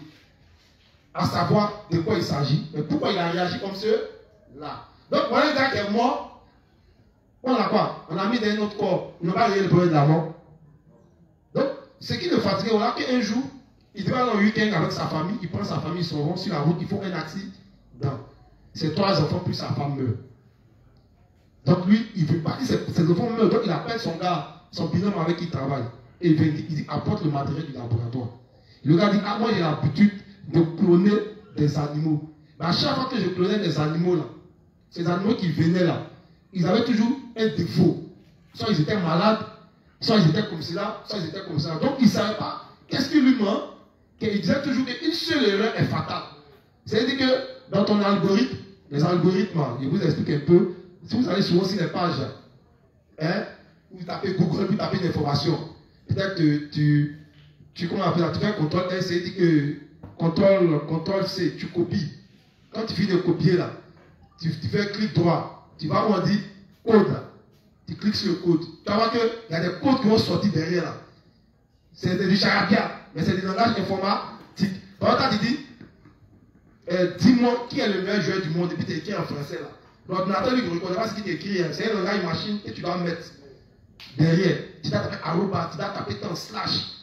à savoir de quoi il s'agit, mais pourquoi il a réagi comme cela? Donc voilà un gars qui est mort, on a quoi? On a mis dans un autre corps, il n'a pas réglé le problème de la mort. Donc, ce qui le fatiguait, voilà qu'un jour, il devait aller en week-end avec sa famille, il prend sa famille, ils s'en vont sur la route, ils font un accident. Ses 3 enfants plus sa femme meurt. Donc lui, il ne veut pas, ses enfants meurent, donc il appelle son gars, son binôme avec qui il travaille. Et il dit, apporte le matériel du laboratoire. Le gars dit, moi j'ai l'habitude de cloner des animaux. Mais à chaque fois que je clonais des animaux là, ces animaux qui venaient là, ils avaient toujours un défaut. Soit ils étaient malades, soit ils étaient comme cela, soit ils étaient comme ça. Donc il ne savait pas qu'est-ce qui lui manque. Il disait toujours qu'une seule erreur est fatale. C'est-à-dire que dans ton algorithme, les algorithmes, je vous explique un peu, si vous allez souvent sur les pages, vous tapez Google, vous tapez une information. Peut-être que tu fais un contrôle S, c'est-à-dire que contrôle C, tu copies. Quand tu finis de copier là, tu fais clic droit, tu vas où on dit code là. Tu cliques sur le code. Tu vas voir qu'il y a des codes qui vont sortir derrière là. C'est du charabia, mais c'est du langage informatique. Par exemple, tu dis, dis-moi qui est le meilleur joueur du monde, et puis tu écris en français là. L'ordinateur lui ne reconnaît pas ce qui t'écrit. C'est un langage machine que tu dois mettre derrière. Tu dois taper arroba, tu dois taper ton slash.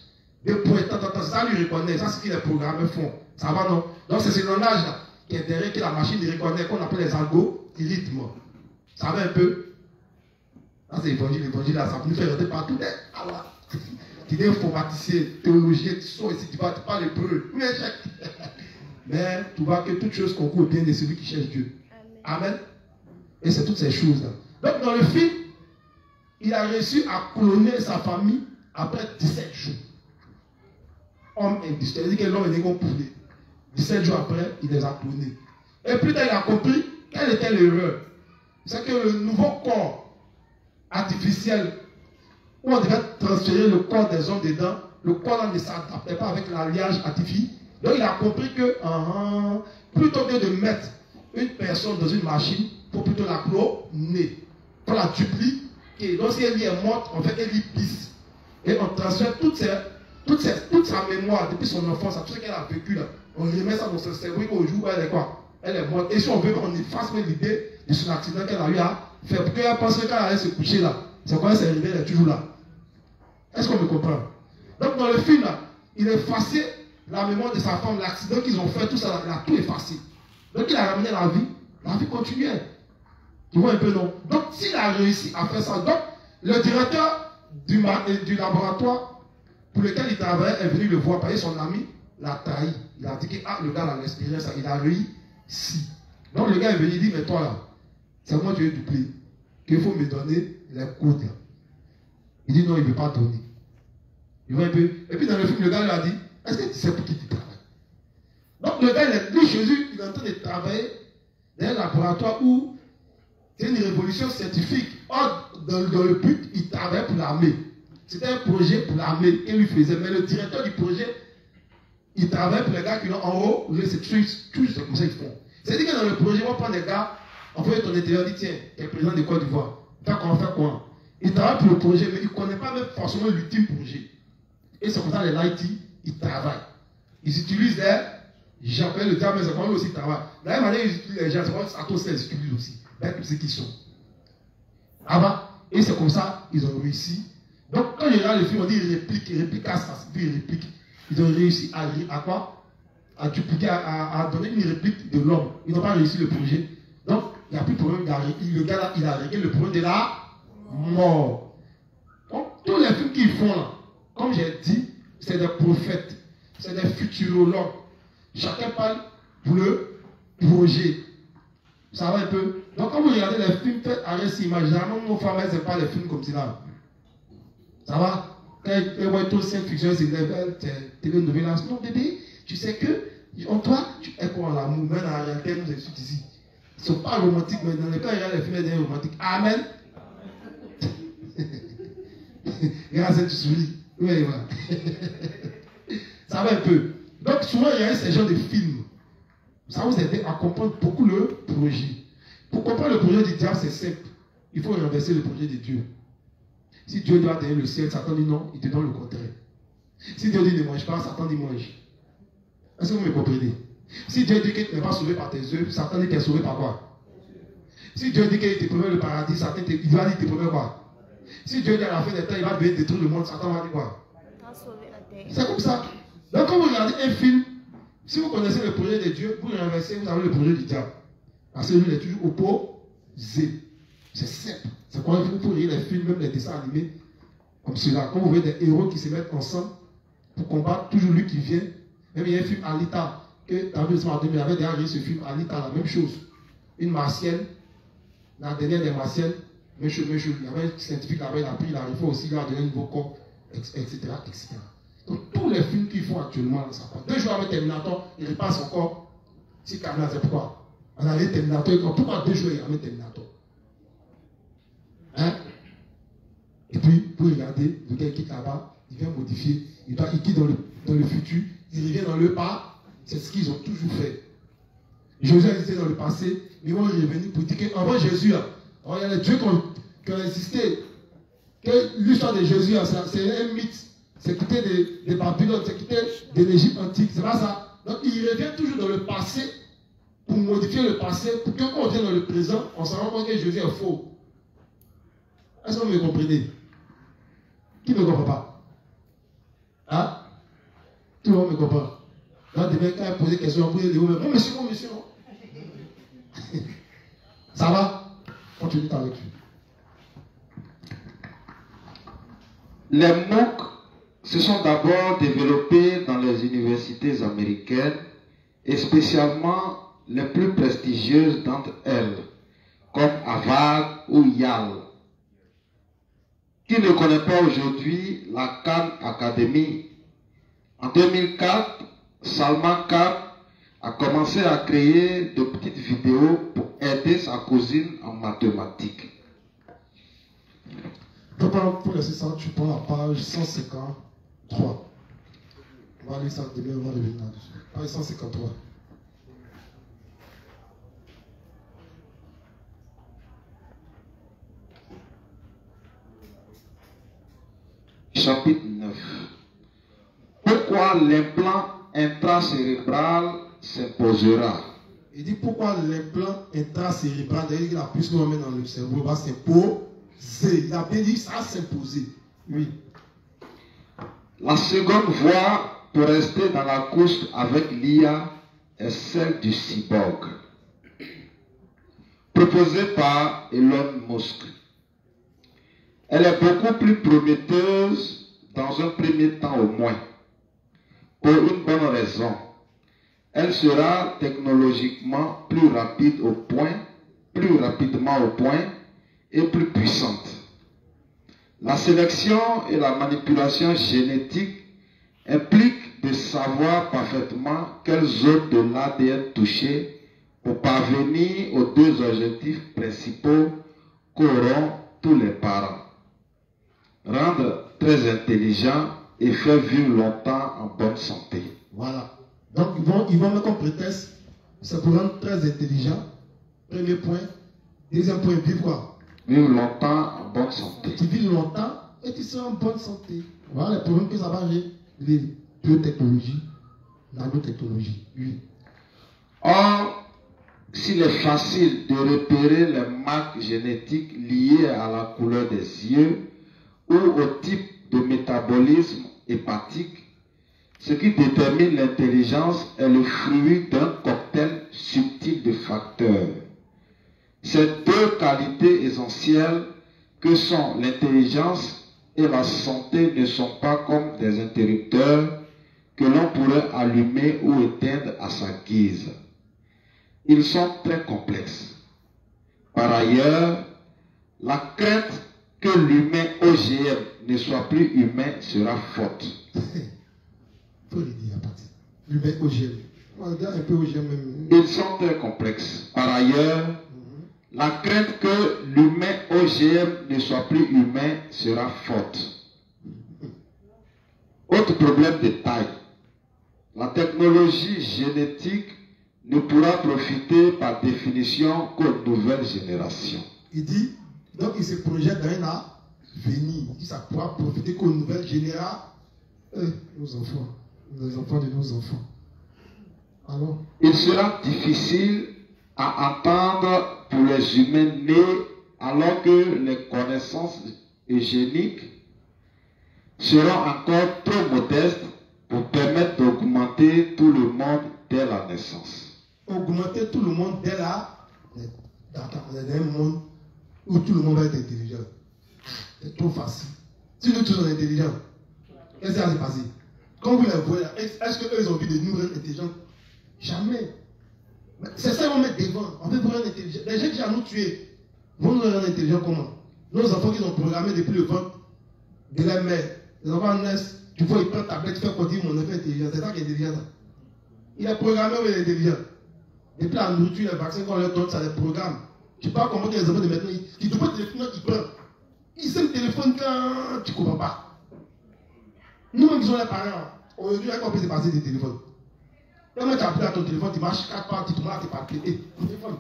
Des points, ça lui reconnaît. Ça, c'est ce que les programmeurs font. Ça va, non? Donc, c'est ce langage-là qui est derrière, que la machine reconnaît, qu'on appelle les algorithmes. Ça va un peu? Ça, c'est l'évangile, là, ça nous fait rentrer partout. Allah. Tu es informaticien, théologien, tu sors ici, tu parles hébreu. Mais tu vois que toute chose concourt au bien de celui qui cherche Dieu. Amen. Et c'est toutes ces choses-là. Donc, dans le film, il a réussi à cloner sa famille après 17 jours. Homme industriel. C'est-à-dire que l'homme est né pour 17 jours après, il les a clonés. Et plus tard, il a compris quelle était l'erreur. C'est que le nouveau corps artificiel, où on devait transférer le corps des hommes dedans, le corps ne s'adaptait pas avec l'alliage artificiel. Donc il a compris que plutôt que de mettre une personne dans une machine, il faut plutôt la cloner, pour la dupliquer. Donc si elle est morte, on fait qu'elle y pisse. Et on transfère toute sa mémoire depuis son enfance, tout ce qu'elle a vécu là. On remet ça dans son cerveau au jour où elle est quoi? Elle est morte. Et si on veut, on efface même l'idée de son accident qu'elle a eu à faire. Pour qu'elle pense que quand elle allait se coucher là, c'est quand elle s'est réveillée, elle est toujours là. Est-ce qu'on me comprend? Donc dans le film là, il a effacé la mémoire de sa femme, l'accident qu'ils ont fait, tout ça, il a tout effacé. Donc il a ramené la vie continuait. Tu vois un peu, non? Donc s'il a réussi à faire ça, donc le directeur du laboratoire pour lequel il travaillait est venu le voir, parce que son ami l'a trahi. Il a dit que le gars a l'expérience, il a réussi. Donc le gars est venu, il dit, mais toi là, c'est moi qui ai doublé, qu'il faut me donner les codes là. Il dit non, il ne veut pas donner. Il voit un peu. Et puis dans le film, le gars lui a dit, est-ce que tu sais pour qui tu travailles? Donc le gars, lui, Jésus, il est en train de travailler dans un laboratoire où c'est une révolution scientifique. Or, dans le but, il travaillait pour l'armée. C'était un projet pour l'armée qu'il lui faisait. Mais le directeur du projet, il travaillait pour les gars qui l'ont en haut. C'est tout comme ça qu'ils font. C'est-à-dire que dans le projet, on va prendre des gars, on fait ton intérieur, dit tiens, tu es président de Côte d'Ivoire. On va faire quoi? Il travaille pour le projet, mais il ne connaît pas même forcément l'ultime projet. Et c'est comme ça les l'IT, ils travaillent. Ils utilisent des gens, le diable, mais c'est quand même aussi travail. De la même manière, ils utilisent les gens, c'est quand même Atos, ils utilisent aussi. Ben, tout ce qu'ils sont. Ah bah, et c'est comme ça, ils ont réussi. Donc, quand ils regardent le film, on dit ils répliquent à ça, puis ils répliquent. Ils ont réussi à quoi? À dupliquer, à donner une réplique de l'homme. Ils n'ont pas réussi le projet. Donc, il n'y a plus de problème. Le gars là, il a réglé le problème de la mort. Donc, tous les films qu'ils font là, comme j'ai dit, c'est des prophètes, c'est des futurologues. Chacun parle pour le projet. Ça va un peu. Donc, quand vous regardez les films faits à récit imaginaire, nos femmes, elles n'aiment pas les films comme ça. Ça va? Quand elles voient tous ces fictions, c'est des nouvelles. Non, bébé, tu sais que, toi, tu es quoi en l'amour, même en réalité, nous sommes ici. Ils ne sont pas romantiques, mais dans le cas, ils regardent les films, ils sont romantiques. Amen. Regarde cette souris. Oui, voilà. Ça va un peu. Donc, souvent, il y a ces genres de films. Ça vous aide à comprendre beaucoup le projet. Pour comprendre le projet du diable, c'est simple. Il faut renverser le projet de Dieu. Si Dieu doit donner le ciel, Satan dit non, il te donne le contraire. Si Dieu dit ne mange pas, Satan dit mange. Est-ce que vous me comprenez? Si Dieu dit que tu n'es pas sauvé par tes œuvres, Satan dit que tu es sauvé par quoi? Si Dieu dit qu'il te promet le paradis, Satan il va dire qu'il te promet quoi? Si Dieu dit à la fin des temps, il va venir détruire le monde, Satan va dire quoi? C'est comme ça. Donc quand vous regardez un film, si vous connaissez le projet de Dieu, vous renversez, vous avez le projet du diable. Parce que lui, il est toujours opposé. C'est simple. C'est quoi? Il faut regarder les films, même les dessins animés, comme cela. Quand vous voyez des héros qui se mettent ensemble pour combattre, toujours lui qui vient. Même il y a un film Alita, que David Smartin avait déjà regardé ce film Alita, la même chose. Une martienne, la dernière des martiennes, même chose. Il y avait un scientifique là-bas, il a pris, il arrive aussi, il a donné un nouveau corps, etc. Donc tous les films qu'ils font actuellement, ça prend 2 jours avec Terminator, il repasse encore. Si Kamala, c'est pourquoi? On a les Terminator, pourquoi 2 jours avec Terminator? Hein? Et puis, vous regardez, le gars quitte là-bas, il vient modifier, il quitte dans le futur, il revient dans le passé. C'est ce qu'ils ont toujours fait. Jésus a existé dans le passé, mais ils vont revenir pour dire qu'avant Jésus, il y a les dieux qui ont existé. Que l'histoire de Jésus, c'est un mythe. C'est quitté de Babylone, c'est quitté de l'Égypte antique, c'est pas ça. Donc il revient toujours dans le passé pour modifier le passé, pour que quand on vient dans le présent, on se rend compte que Jésus est faux. Est-ce que vous me comprenez? Qui ne me comprend pas? Hein? Tout le monde me comprend. Là, demain, quand il pose des questions, vous pouvez dire, monsieur, monsieur. Ça va? Continue ta lecture. Les MOOC se sont d'abord développés dans les universités américaines et spécialement les plus prestigieuses d'entre elles, comme Harvard ou Yale. Qui ne connaît pas aujourd'hui la Khan Academy? En 2004, Salman Khan a commencé à créer de petites vidéos pour aider sa cousine en mathématiques. Pour laisser ça, tu prends la page 153. On va lire ça demain, on va revenir là-dessus. Page 153. Chapitre 9. Pourquoi l'implant intracérébral s'imposera? Il dit pourquoi l'implant intracérébral, c'est-à-dire que la puce qu'on met dans le cerveau va s'imposer. Il a bien dit ça s'imposer. Oui. La seconde voie pour rester dans la course avec l'IA est celle du cyborg, proposée par Elon Musk. Elle est beaucoup plus prometteuse dans un premier temps au moins, pour une bonne raison. Elle sera technologiquement plus rapidement au point et plus puissante. La sélection et la manipulation génétique impliquent de savoir parfaitement quelles zones de l'ADN toucher pour parvenir aux deux objectifs principaux qu'auront tous les parents. Rendre très intelligent et faire vivre longtemps en bonne santé. Voilà. Donc ils vont mettre comme prétexte, c'est pour rendre très intelligent. Premier point. Deuxième point, vivre quoi? Vivre longtemps en bonne santé. Tu vis longtemps et tu seras en bonne santé. Voilà les problèmes que ça va gérer. Les biotechnologies, nanotechnologie. Oui. Or, s'il est facile de repérer les marques génétiques liées à la couleur des yeux ou au type de métabolisme hépatique, ce qui détermine l'intelligence est le fruit d'un cocktail subtil de facteurs. Ces deux qualités essentielles que sont l'intelligence et la santé ne sont pas comme des interrupteurs que l'on pourrait allumer ou éteindre à sa guise. Ils sont très complexes. Par ailleurs, la crainte que l'humain OGM ne soit plus humain sera forte. Faut le dire à partir. L'humain OGM. On va dire un peu OGM même. Ils sont très complexes. Par ailleurs, la crainte que l'humain OGM ne soit plus humain sera forte. Autre problème de taille. La technologie génétique ne pourra profiter par définition qu'aux nouvelles générations. Il dit, donc il se projette dans un avenir. Il dit ça pourra profiter qu'aux nouvelles générations. Nos enfants, les enfants de nos enfants. Alors, il sera difficile à entendre pour les humains nés alors que les connaissances eugéniques seront encore trop modestes pour permettre d'augmenter tout le monde dès la naissance. Augmenter tout le monde dès un monde où tout le monde va être intelligent. C'est trop facile. Si nous tous sommes intelligents, qu'est-ce qui va se passer? Quand vous les voyez, est-ce qu'eux ils ont envie de nous rendre intelligents? Jamais. C'est ça qu'on met devant. On veut vous rendre intelligents. Les gens qui vont nous tuer vont nous rendre intelligents comment? Nos enfants qui sont programmés depuis le ventre de la mère. Les enfants naissent, tu vois, ils prennent ta tablette, tu fais continuer mon enfant intelligent. C'est ça qui est intelligent, ça. Il est programmé ou il est intelligent? Depuis la nourriture, les vaccins qu'on leur donne, ça les programme. Tu parles comment les enfants de maintenant, ils te prennent le téléphone, ils prennent. Ils se téléphone quand tu ne comprends pas. Nous-mêmes qui sommes les parents, aujourd'hui, on peut se passer des téléphones. Quand tu as appris à ton téléphone, tu marches 4 pas, tu te marches à tes papiers. Ton téléphone.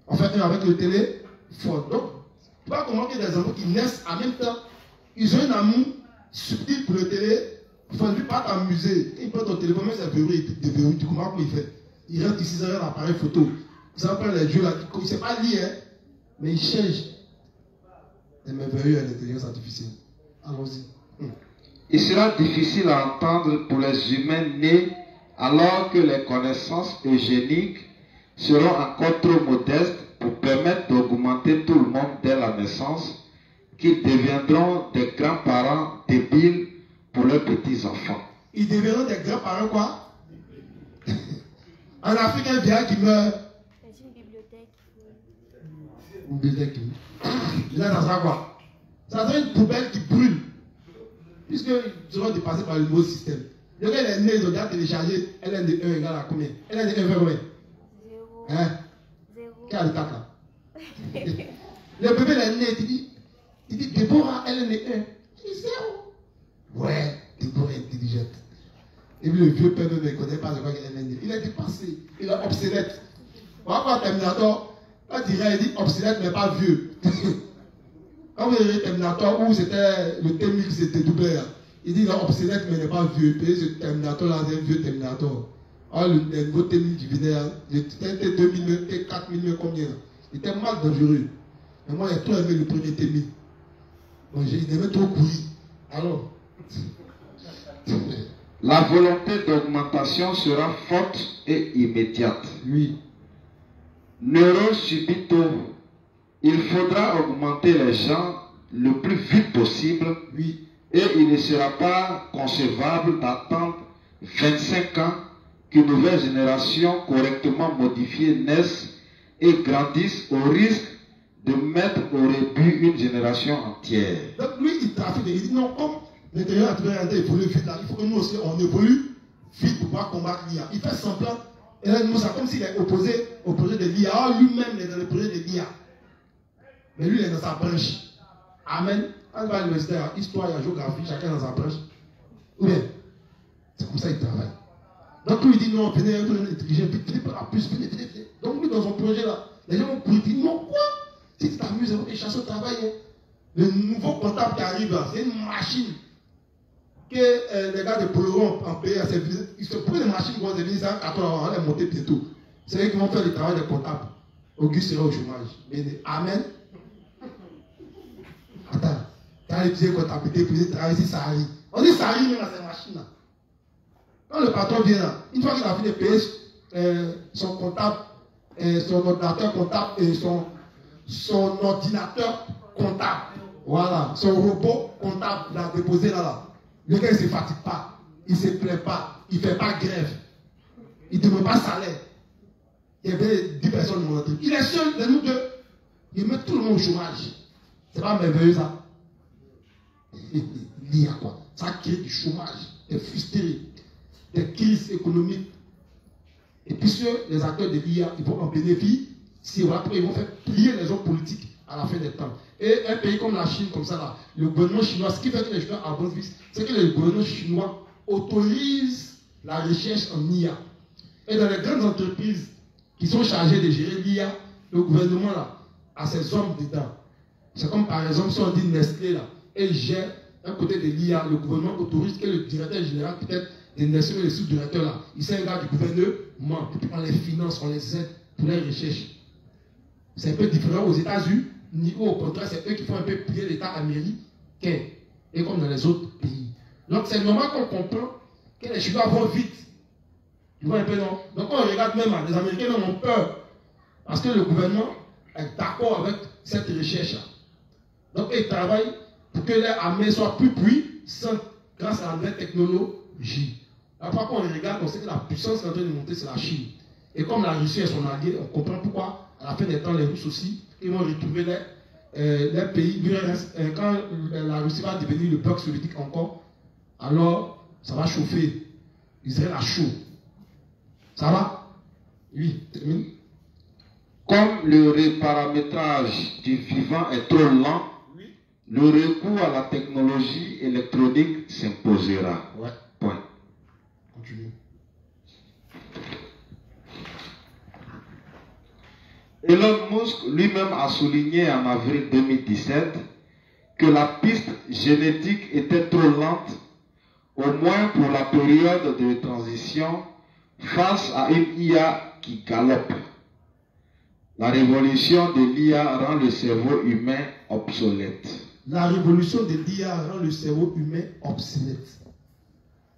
On fait un avec le téléphone. Donc, tu vois comment il y a des enfants qui naissent en même temps. Ils ont un amour subtil pour le téléphone. Ils ne peuvent pas t'amuser. Ils prennent ton téléphone, même si c'est verrouillé, tu comprends comment il fait. il rentre ici, il a un appareil photo. Il s'en prend les jeux là, il ne sait pas lire, hein, mais il change. C'est merveilleux à l'intelligence artificielle. Allons-y. Il sera difficile à entendre pour les humains nés alors que les connaissances eugéniques seront encore trop modestes pour permettre d'augmenter tout le monde dès la naissance, qu'ils deviendront des grands-parents débiles pour leurs petits-enfants. Ils deviendront des grands-parents quoi? En Afrique, un vieillard qui meurt. C'est une bibliothèque. Une bibliothèque. Là, ça sera quoi? Ça sera une poubelle qui brûle. Puisqu'ils seront dépassés par le nouveau système. Le gars, il est né, ils ont déjà téléchargé LN1 égale à combien? LN1 fait combien? 0. Hein? 0. Quel est le tac là? Le bébé, il est né, il dit Déborah, LN1. Il dit 0. Ouais, Déborah est intelligente. Et puis le vieux père ne connaît pas de quoi il est né. Il est dépassé, il est obsolète. On va voir Terminator, quand il dit obsolète mais pas vieux. Quand vous avez Terminator où c'était le T-1000 qui s'était doublé, il dit il est obsolète mais il n'est pas vieux. Et ce Terminator là, c'est un vieux Terminator. Alors le nouveau T-1000 qui venait, le T-2000, T-4000, combien là? Il était mal dangereux. Mais moi j'ai trop aimé le premier T-1000. Donc il aimait trop courir. Alors. La volonté d'augmentation sera forte et immédiate. Oui. Neuro subito. Il faudra augmenter les gens le plus vite possible. Oui. Et il ne sera pas concevable d'attendre 25 ans qu'une nouvelle génération correctement modifiée naisse et grandisse au risque de mettre au rebut une génération entière. Donc lui, il trafique. Il dit non, comme l'intérieur artificiel évolue vite là, il faut que nous aussi on évolue vite pour pouvoir combattre l'IA. Il fait semblant. Et là, nous, c'est comme s'il est opposé au projet de l'IA. Alors lui-même est dans le projet de l'IA. Mais lui, il est dans sa branche. Amen. Quand il va à l'université, histoire, il y a géographie, chacun dans sa branche. Ou bien, c'est comme ça qu'il travaille. Donc lui, il dit non, venez, venez, venez par la puce, venez. Donc lui, dans son projet là, les gens vont courir, ils disent non, quoi? Si tu t'amuses, et cherche au travail. Hein. Le nouveau comptable qui arrive là, c'est une machine que les gars de Poloron en pays, ils se prennent des machines qui vont venir, ça, on va les monter bientôt. C'est eux qui vont faire le travail des comptables. Auguste sera au chômage. Amen. Attends, quand les pieds comptabilité pour travailler ici, ça arrive. On dit ça arrive même à ces machines-là. Quand le patron vient là, une fois qu'il a fini de payer son comptable, son ordinateur comptable et son ordinateur comptable, voilà, son robot comptable, il a déposé là. Le gars, il ne se fatigue pas, il ne se plaint pas, il ne fait pas grève, il ne demande pas salaire. Il y avait 10 personnes dans notre. Il est seul de nous deux. Il met tout le monde au chômage. C'est pas merveilleux ça? L'IA quoi? Ça crée du chômage, des frustrés, des crises économiques. Et puisque les acteurs de l'IA, ils vont en bénéficier, si après ils vont faire plier les hommes politiques à la fin des temps. Et un pays comme la Chine, comme ça là, le gouvernement chinois, ce qui fait que les Chinois avancent vite, c'est que le gouvernement chinois autorise la recherche en IA. Et dans les grandes entreprises qui sont chargées de gérer l'IA, le gouvernement là a ses hommes dedans. C'est comme par exemple si on dit Nestlé là, et gère un côté de l'IA, le gouvernement autorise que le directeur général peut-être de Nestlé et le sous-directeur là, il c'est un gars du gouvernement, et puis on les finance, on les aide pour les recherches. C'est un peu différent aux États-Unis, au contraire, c'est eux qui font un peu plier l'État américain, et comme dans les autres pays. Donc c'est normal qu'on comprend que les Chinois vont vite. Ils vont un peu non. Donc on regarde même, les Américains ont peur, parce que le gouvernement est d'accord avec cette recherche-là. Donc ils travaillent pour que leur armée soit plus puissante grâce à la nouvelle technologie. Après quand on regarde, on sait que la puissance qui est en train de monter, c'est la Chine. Et comme la Russie est son allié, on comprend pourquoi, à la fin des temps, les Russes aussi, ils vont retrouver leur pays. Quand la Russie va devenir le bloc soviétique encore, alors ça va chauffer. Israël a chaud. Ça va? Oui, termine. Comme le reparamétrage du vivant est trop lent, le recours à la technologie électronique s'imposera. Ouais. Point. Continue. Elon Musk lui-même a souligné en avril 2017 que la piste génétique était trop lente, au moins pour la période de transition, face à une IA qui galope. La révolution de l'IA rend le cerveau humain obsolète. La révolution de l'IA rend le cerveau humain obsolète.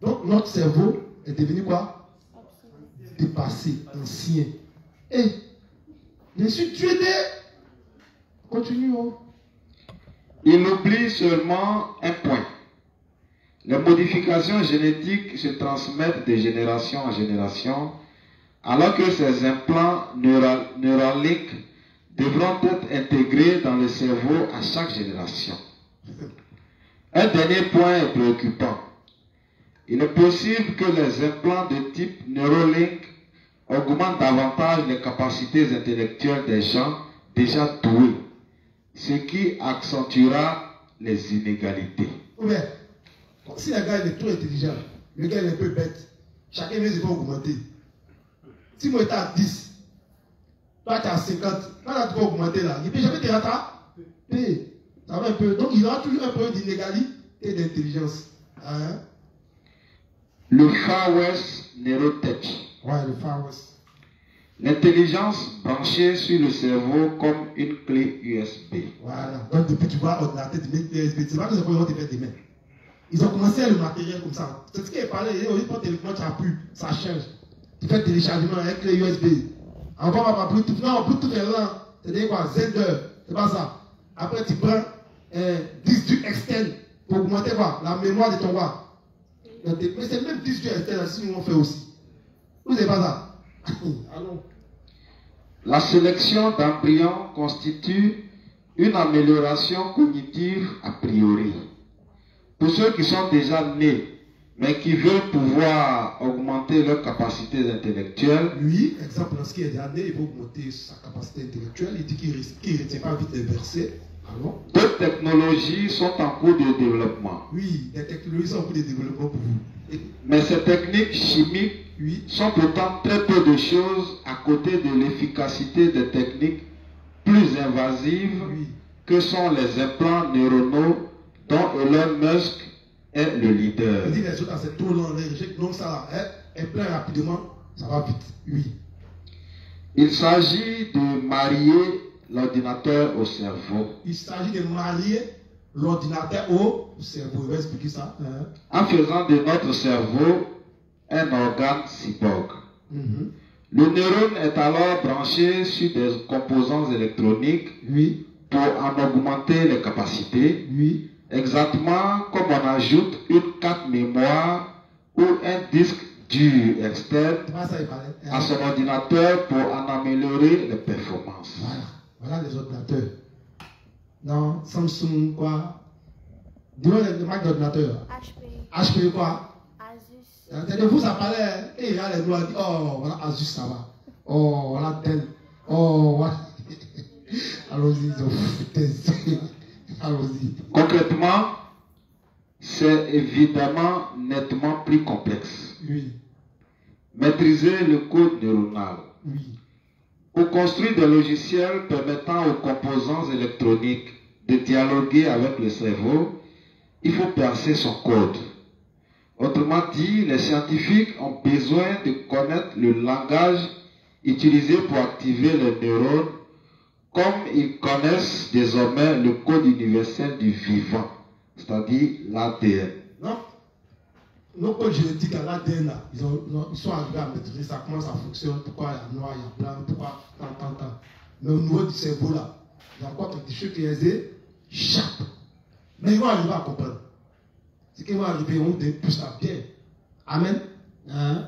Donc notre cerveau est devenu quoi? Dépassé, ancien. Et je suis tué de... Continuons. Il oublie seulement un point. Les modifications génétiques se transmettent de génération en génération, alors que ces implants Neuralink devront être intégrés dans le cerveau à chaque génération. Un dernier point est préoccupant. Il est possible que les implants de type Neuralink augmentent davantage les capacités intellectuelles des gens déjà doués, ce qui accentuera les inégalités. Mais, si le gars est trop intelligent, le gars est un peu bête, chacun veut se faire augmenter. Si moi j'étais à 10, toi tu es à 50, quand tu vas augmenter là, il ne peut jamais te rattraper. Ça va un peu. Donc il y aura toujours un peu d'inégalité et d'intelligence. Hein? Le Far West Neurotech. Ouais, le Far West. L'intelligence branchée sur le cerveau comme une clé USB. Voilà. Donc depuis tu vois ordinateur, tu mets clé USB. C'est pas que les gens vont te faire des mains. Ils ont commencé à le matériel comme ça. C'est ce qui est parlé. Au lieu de téléphone, tu n'as plus. Ça change. Tu fais téléchargement avec clé USB. Encore pas Bluetooth. Non, Bluetooth est là. C'est-à-dire quoi? Zender. C'est pas ça. Après, tu prends un disque dur externe pour augmenter quoi? La mémoire de ton roi. Mais c'est même disque dur externe, si nous on fait aussi. Vous n'avez pas ça? Allons. La sélection d'embryons constitue une amélioration cognitive a priori. Pour ceux qui sont déjà nés, mais qui veulent pouvoir augmenter leurs capacités intellectuelles. Lui, exemple, lorsqu'il est déjà né, il veut augmenter sa capacité intellectuelle. Il dit qu'il ne retient pas vite les versets. D'autres technologies sont en cours de développement. Oui, les technologies sont en cours de développement pour vous. Mais ces techniques chimiques sont pourtant très peu de choses à côté de l'efficacité des techniques plus invasives que sont les implants neuronaux dont Elon Musk est le leader. Il dit les autres, c'est trop long, donc ça, implants rapidement, ça va vite. Oui. Il s'agit de marier l'ordinateur au cerveau. Il s'agit de marier l'ordinateur au cerveau. Je vais expliquer ça. Hein? En faisant de notre cerveau un organe cyborg. Le neurone est alors branché sur des composants électroniques pour en augmenter les capacités. Exactement comme on ajoute une carte mémoire ou un disque dur externe à son ordinateur pour en améliorer les performances. Voilà les ordinateurs. Non, Samsung quoi? Dis-moi les marques d'ordinateurs. HP quoi? Asus. Vous ça parlait, et il y a les noirs qui disent, oh voilà Asus ça va. Oh voilà Dell. Oh voilà. Allons-y, ils ont foutu. Allons-y. Concrètement, c'est évidemment nettement plus complexe. Oui. Maîtriser le code neuronal. Oui. Pour construire des logiciels permettant aux composants électroniques de dialoguer avec le cerveau, il faut percer son code. Autrement dit, les scientifiques ont besoin de connaître le langage utilisé pour activer les neurones, comme ils connaissent désormais le code universel du vivant, c'est-à-dire l'ADN. Non, nos codes génétiques à l'ADN, ils sont arrivés à maîtriser ça, comment ça fonctionne, pourquoi il y a noir, il y a blanc, pourquoi tant. Mais au niveau du cerveau là, il y a encore quelque chose qui échappe. Mais ils vont arriver à comprendre. Ce qui va arriver, on pousse ça bien. Amen. Hein?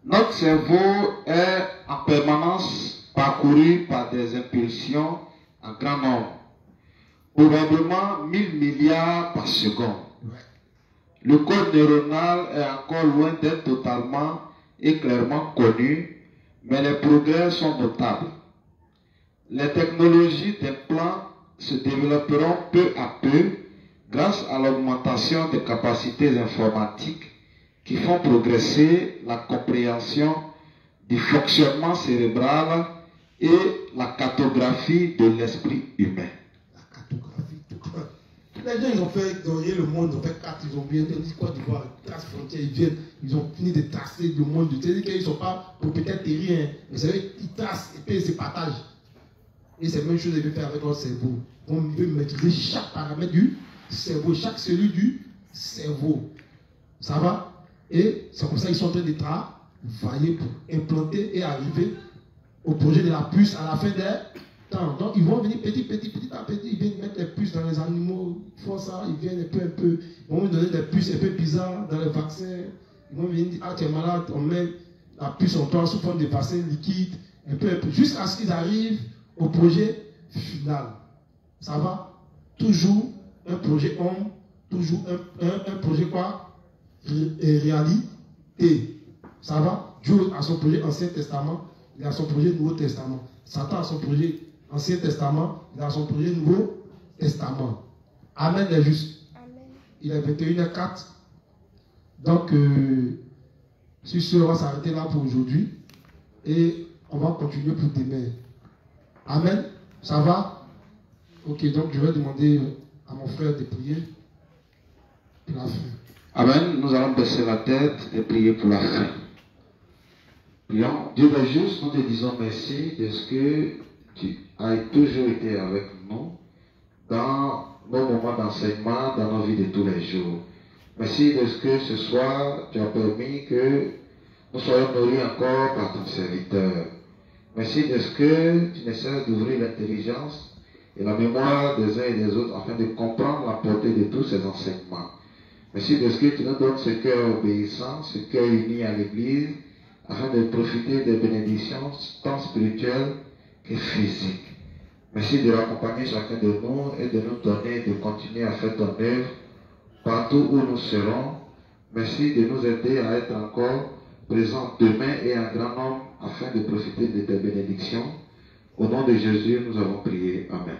Notre cerveau est en permanence parcouru par des impulsions en grand nombre, probablement 1000 milliards par seconde. Le code neuronal est encore loin d'être totalement et clairement connu, mais les progrès sont notables. Les technologies d'implants se développeront peu à peu grâce à l'augmentation des capacités informatiques qui font progresser la compréhension du fonctionnement cérébral et la cartographie de l'esprit humain. La cartographie, tout. Les gens, ils ont fait gagner le monde, ils ont fait 4, ils ont bien dit Côte d'Ivoire, trace frontière, ils viennent, ils ont fini de tracer le monde. C'est-à-dire qu'ils ne sont pas propriétaires terriens, mais vous savez, ils tracent et puis ils se partagent. Et c'est la même chose qu'ils veulent faire avec leur cerveau. On veut maîtriser chaque paramètre du cerveau, chaque cellule du cerveau. Ça va? Et c'est comme ça qu'ils sont en train de travailler pour implanter et arriver au projet de la puce à la fin des temps. Donc ils vont venir petit à petit, ils viennent mettre les puces dans les animaux, ils font ça, ils viennent un peu, ils vont nous donner des puces un peu bizarres dans les vaccins. Ils vont venir dire, ah tu es malade, on met la puce en toi sous forme de vaccin liquide, un peu, jusqu'à ce qu'ils arrivent au projet final. Ça va? Toujours un projet homme, toujours un projet quoi? Réalité. Ça va? Dieu a son projet Ancien Testament, il a son projet Nouveau Testament. Satan a son projet Ancien Testament, il a son projet Nouveau Testament. Amen les justes. Amen. Il est 21h04. Donc, sur ce, on va s'arrêter là pour aujourd'hui. Et on va continuer pour demain. Amen. Ça va? Ok, donc je vais demander à mon frère de prier pour la fin. Amen. Nous allons baisser la tête et prier pour la fin. Prions. Dieu est juste, nous te disons merci de ce que tu as toujours été avec nous dans nos moments d'enseignement, dans nos vies de tous les jours. Merci de ce que ce soir, tu as permis que nous soyons nourris encore par ton serviteur. Merci de ce que tu ne cesses d'ouvrir l'intelligence et la mémoire des uns et des autres afin de comprendre la portée de tous ces enseignements. Merci de ce que tu nous donnes ce cœur obéissant, ce cœur uni à l'Église, afin de profiter des bénédictions tant spirituelles que physiques. Merci de l'accompagner chacun de nous et de nous donner de continuer à faire ton œuvre partout où nous serons. Merci de nous aider à être encore présents demain et un grand nombre afin de profiter de tes bénédictions. Au nom de Jésus, nous avons prié. Amen.